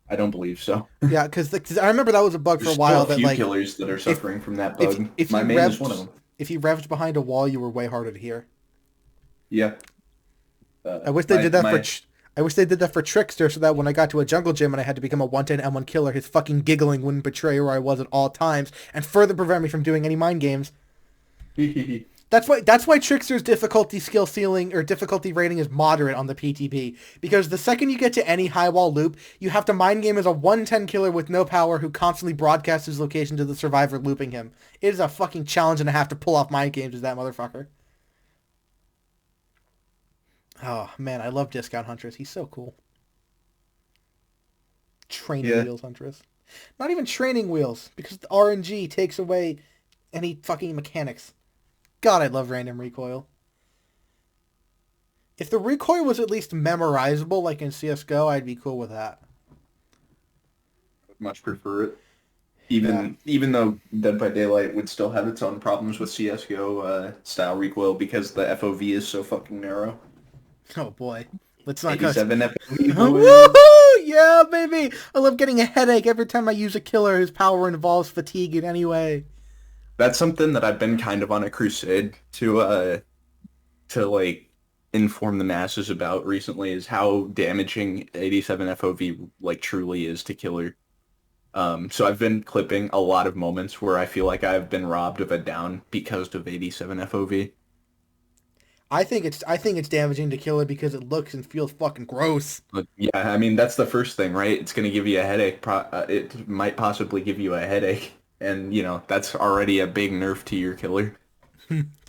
I don't believe so. Yeah, because I remember that was a bug for There's a still while a that few like killers that are if suffering from that if bug. if My you main is one of revved them. if you revved behind a wall, you were way harder to hear. Yeah. I wish they My did that for. my I wish they did that for Trickster, so that when I got to a jungle gym and I had to become a 110 M1 killer, his fucking giggling wouldn't betray where I was at all times and further prevent me from doing any mind games. That's why Trickster's difficulty skill ceiling or difficulty rating is moderate on the PTP, because the second you get to any high wall loop, you have to mind game as a 110 killer with no power who constantly broadcasts his location to the survivor looping him. It is a fucking challenge and a half to pull off mind games as that motherfucker. Oh man, I love Discount Huntress. He's so cool. Training yeah. wheels Huntress. Not even training wheels, because the RNG takes away any fucking mechanics. God, I love random recoil. If the recoil was at least memorizable like in CSGO, I'd be cool with that. Much prefer it. Yeah. Even though Dead by Daylight would still have its own problems with CS:GO style recoil because the FOV is so fucking narrow. Oh boy. Let's not go. 87 FOV boys. Woohoo! Yeah, baby! I love getting a headache every time I use a killer whose power involves fatigue in any way. That's something that I've been kind of on a crusade to like inform the masses about recently is how damaging 87 FOV like truly is to killer. So I've been clipping a lot of moments where I feel like I've been robbed of a down because of 87 FOV. I think it's damaging to killer because it looks and feels fucking gross. But yeah, I mean that's the first thing, right? It's gonna give you a headache. It might possibly give you a headache, and that's already a big nerf to your killer.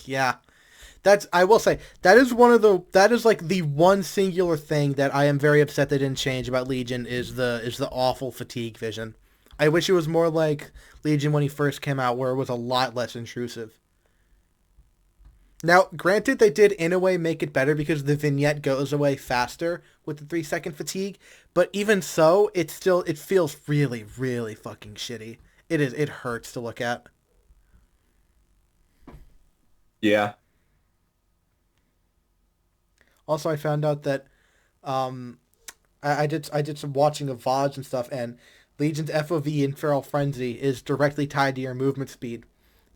Yeah. That's I will say that is like the one singular thing that I am very upset they didn't change about Legion is the awful fatigue vision. I wish it was more like Legion when he first came out, where it was a lot less intrusive. Now, granted, they did in a way make it better because the vignette goes away faster with the 3 second fatigue, but even so, it feels really, really fucking shitty. It hurts to look at. Yeah, Also, I found out that um, I did some watching of VODs and stuff, and Legion's FOV in Feral Frenzy is directly tied to your movement speed.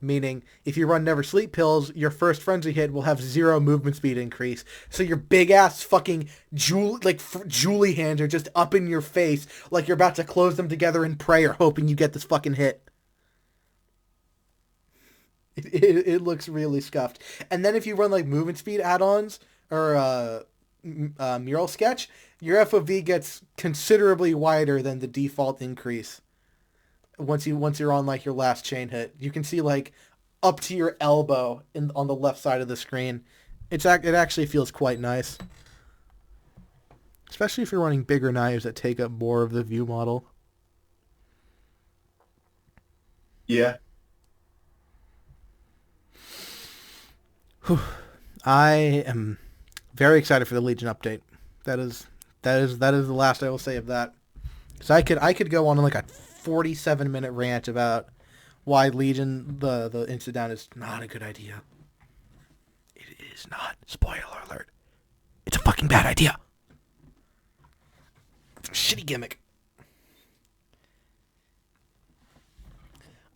Meaning, if you run Never Sleep pills, your first frenzy hit will have 0 movement speed increase. So your big ass fucking Julie hands are just up in your face, like you're about to close them together in prayer, hoping you get this fucking hit. It looks really scuffed. And then if you run like movement speed add-ons or mural sketch, your FOV gets considerably wider than the default increase. Once you're on like your last chain hit, you can see like up to your elbow in on the left side of the screen. It actually feels quite nice, especially if you're running bigger knives that take up more of the view model. Yeah. I am very excited for the Legion update. That is that is the last I will say of that. So I could go on like a 47-minute rant about why Legion the instant down is not a good idea. It is not. Spoiler alert. It's a fucking bad idea. It's a shitty gimmick.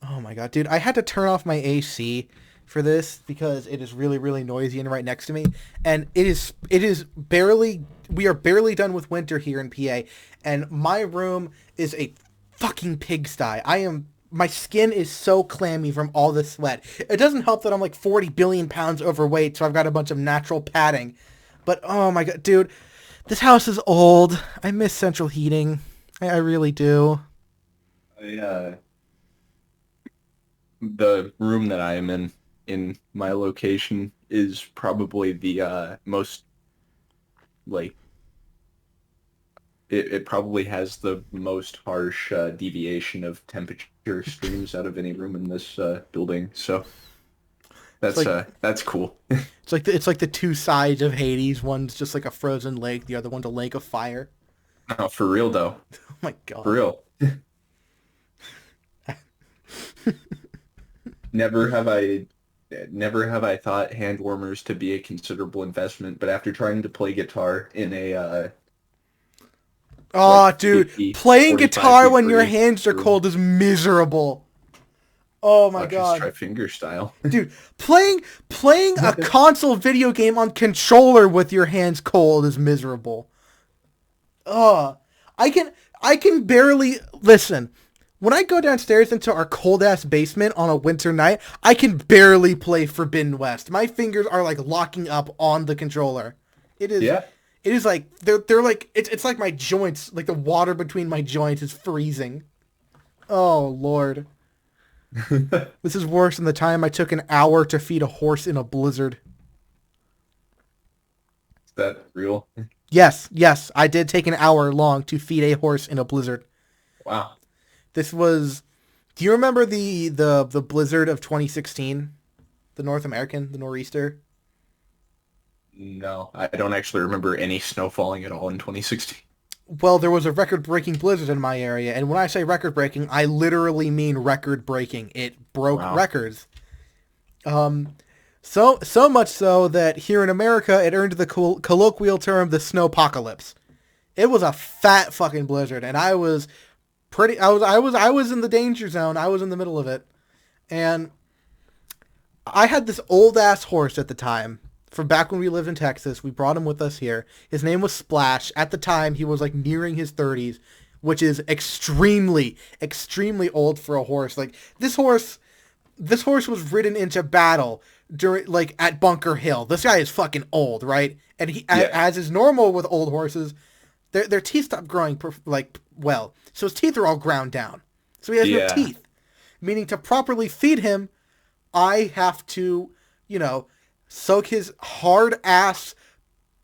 Oh my god, dude! I had to turn off my AC for this because it is really really noisy and right next to me, and it is barely we are barely done with winter here in PA, and my room is a fucking pigsty. My skin is so clammy from all the sweat. It doesn't help that I'm like 40 billion pounds overweight, so I've got a bunch of natural padding. But oh my god, dude, this house is old. I miss central heating. I really do. I, the room that I am in my location is probably the most like it probably has the most harsh deviation of temperature streams out of any room in this building. So It's like that's cool. it's like the two sides of Hades. One's just like a frozen lake. The other one's a lake of fire. No, for real though. Oh my For god. real. Never have I never have I thought hand warmers to be a considerable investment, but after trying to play guitar in a like Oh, dude, 50, playing 45 guitar when your degree hands are room, cold is miserable. Oh my just god. try finger style. Dude, playing a console video game on controller with your hands cold is miserable. Ugh. I can I can barely listen. When I go downstairs into our cold ass basement on a winter night, I can barely play Forbidden West. My fingers are like locking up on the controller. It is Yeah. it is like they're like it's like my joints, like the water between my joints is freezing. Oh lord. Is This is worse than the time I took an hour to feed a horse in a blizzard. that real? Yes, yes, I did take an hour long to feed a horse in a blizzard. Wow. This was. Do you remember the blizzard of 2016, the North American, the nor'easter? No, I don't actually remember any snow falling at all in 2016. Well, there was a record-breaking blizzard in my area, and when I say record-breaking, I literally mean record-breaking. It broke Wow. records. So much so that here in America, it earned the colloquial term the snowpocalypse. It was a fat fucking blizzard, and I was pretty. I was in the danger zone. I was in the middle of it, and I had this old ass horse at the time. From back when we lived in Texas, we brought him with us here. His name was Splash. At the time, he was like nearing his 30s, which is extremely, extremely old for a horse. Like this horse was ridden into battle during like at Bunker Hill. This guy is fucking old, right? And he, Yeah. as is normal with old horses, their teeth stop growing like well, so his teeth are all ground down. So he has no Yeah. teeth. Meaning to properly feed him, I have to, you know, soak his hard ass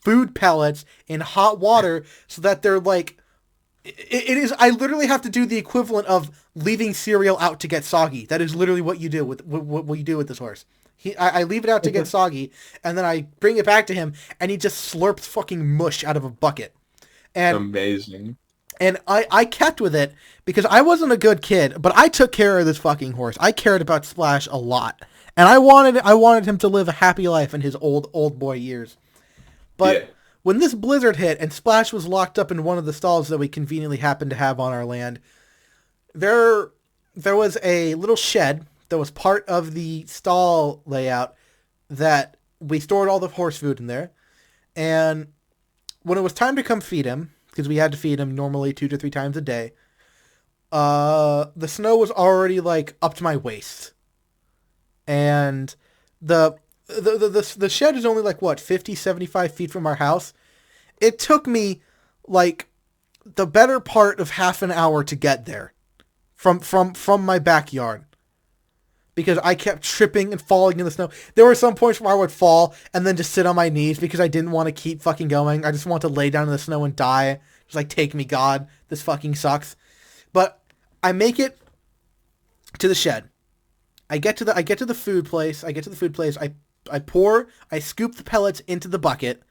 food pellets in hot water so that they're like it is. I literally have to do the equivalent of leaving cereal out to get soggy. That is literally what you do with what you do with this horse. I leave it out to get soggy, and then I bring it back to him, and he just slurps fucking mush out of a bucket. And Amazing. I kept with it because I wasn't a good kid, but I took care of this fucking horse. I cared about Splash a lot, and I wanted him to live a happy life in his old boy years. But Yeah. When this blizzard hit and Splash was locked up in one of the stalls that we conveniently happened to have on our land, there there was a little shed that was part of the stall layout that we stored all the horse food in there. And when it was time to come feed him, because we had to feed him normally 2 to 3 times a day, the snow was already like up to my waist, and the the shed is only like what 50, 75 feet from our house. It took me like the better part of half an hour to get there from my backyard because I kept tripping and falling in the snow. There were some points where I would fall and then just sit on my knees because I didn't want to keep fucking going. I just want to lay down in the snow and die. Just like, take me, God. This fucking sucks. But I make it to the shed. I get to the food place. I scoop the pellets into the bucket,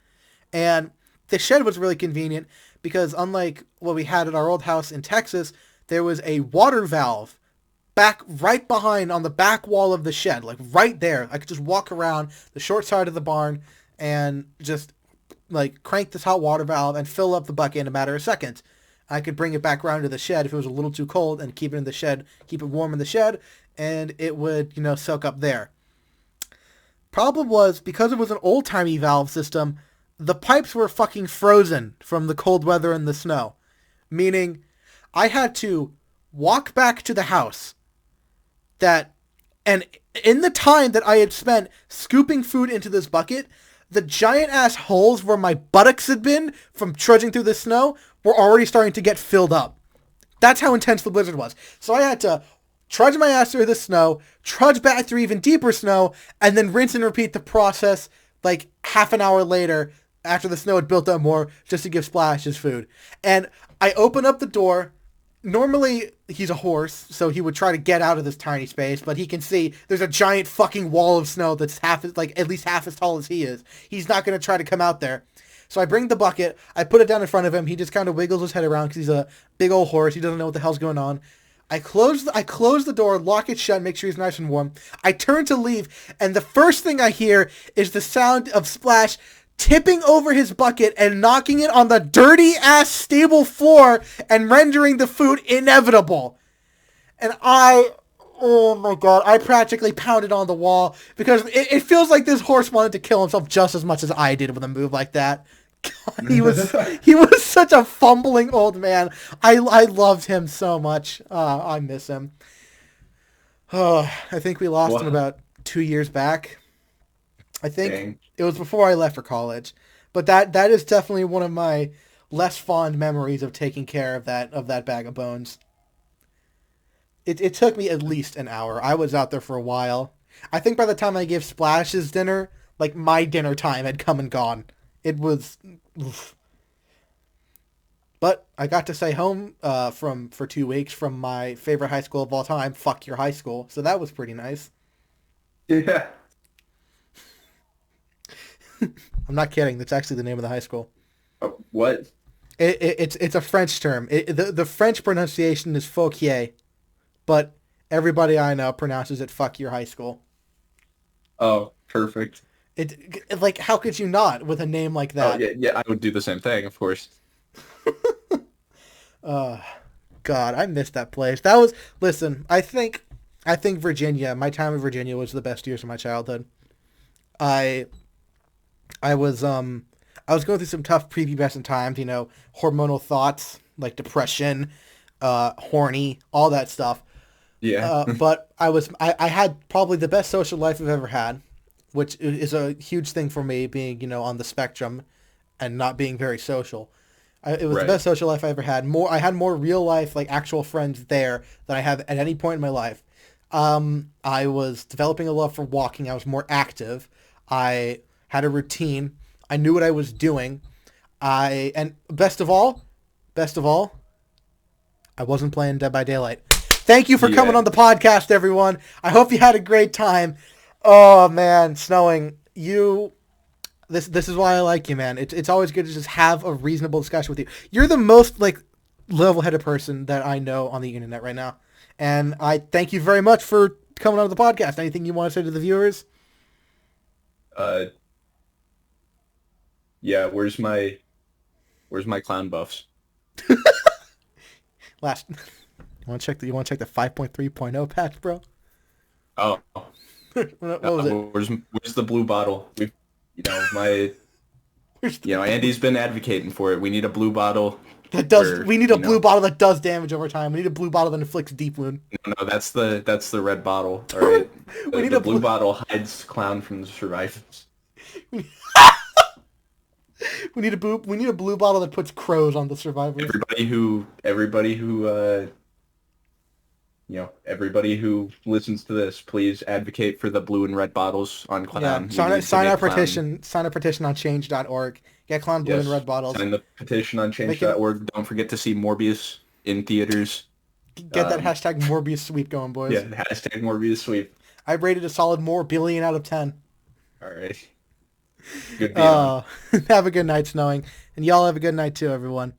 and the shed was really convenient because unlike what we had at our old house in Texas, there was a water valve back right behind on the back wall of the shed, like right there. I could just walk around the short side of the barn and just like crank this hot water valve and fill up the bucket in a matter of seconds. I could bring it back around to the shed if it was a little too cold and keep it in the shed, keep it warm in the shed, and it would, soak up there. Problem was, because it was an old-timey valve system, the pipes were fucking frozen from the cold weather and the snow. Meaning, I had to walk back to the house and in the time that I had spent scooping food into this bucket, the giant ass holes where my buttocks had been from trudging through the snow were already starting to get filled up. That's how intense the blizzard was. So I had to trudge my ass through the snow, trudge back through even deeper snow, and then rinse and repeat the process like half an hour later after the snow had built up more just to give Splash his food. And I open up the door. Normally, he's a horse, so he would try to get out of this tiny space, but he can see there's a giant fucking wall of snow that's at least half as tall as he is. He's not going to try to come out there. So I bring the bucket, I put it down in front of him. He just kind of wiggles his head around because he's a big old horse. He doesn't know what the hell's going on. I close the door, lock it shut, make sure he's nice and warm. I turn to leave, and the first thing I hear is the sound of Splash tipping over his bucket and knocking it on the dirty-ass stable floor and rendering the food inevitable. And oh my God, I practically pounded on the wall because it feels like this horse wanted to kill himself just as much as I did with a move like that. God, he was such a fumbling old man. I loved him so much. I miss him. Oh, I think we lost him about 2 years back. I think Dang. it was before I left for college, but that is definitely one of my less fond memories of taking care of that bag of bones. It took me at least an hour. I was out there for a while. I think by the time I gave Splash his dinner, like my dinner time had come and gone. It was, oof. But I got to stay home for 2 weeks from my favorite high school of all time, fuck your high school. So that was pretty nice. Yeah. I'm not kidding. That's actually the name of the high school. What? It's a French term. The French pronunciation is Fauquier, but everybody I know pronounces it fuck your high school. Oh, perfect. Like, how could you not with a name like Oh, that? yeah, yeah, I would do the same thing, of course. Uh, God, I missed that place. That was, listen, I think Virginia, my time in Virginia was the best years of my childhood. I I was I was going through some tough prepubescent times, hormonal thoughts like depression, horny, all that stuff. Yeah. But I had probably the best social life I've ever had, which is a huge thing for me being, on the spectrum and not being very social. It was the Right. best social life I ever had. I had more real life, like actual friends there than I have at any point in my life. I was developing a love for walking. I was more active. I had a routine. I knew what I was doing. And best of all, I wasn't playing Dead by Daylight. Thank you for coming Yeah. on the podcast, everyone. I hope you had a great time. Oh man, snowing. This is why I like you, man. It's always good to just have a reasonable discussion with you. You're the most like level-headed person that I know on the internet right now, and I thank you very much for coming on the podcast. Anything you want to say to the viewers? Uh, Yeah, where's my clown buffs? Last, you want to check the 5.3.0 patch, bro? Oh, What was it? where's the blue bottle? We've, you know, my, Where's the blue? Andy's been advocating for it. We need a blue bottle That does. where, We need a blue bottle that does damage over time. We need a blue bottle that inflicts deep wound. no, that's the red bottle. All right, We need the a blue blue. bottle hides clown from the survivors. We need a blue. We need a blue bottle that puts crows on the survivors. Everybody who listens to this, please advocate for the blue and red bottles on Yeah, clown. We need to sign our make clown. petition. Sign a petition on change.org. Get clown blue and Yes, red bottles. sign the petition on Make it. change.org. Don't forget to see Morbius in theaters. Get that Um, hashtag Morbius sweep going, yeah, boys. hashtag Morbius sweep. I rated a solid more billion out of 10. All right, good being on. Have a good night, snowing, and y'all have a good night too, everyone.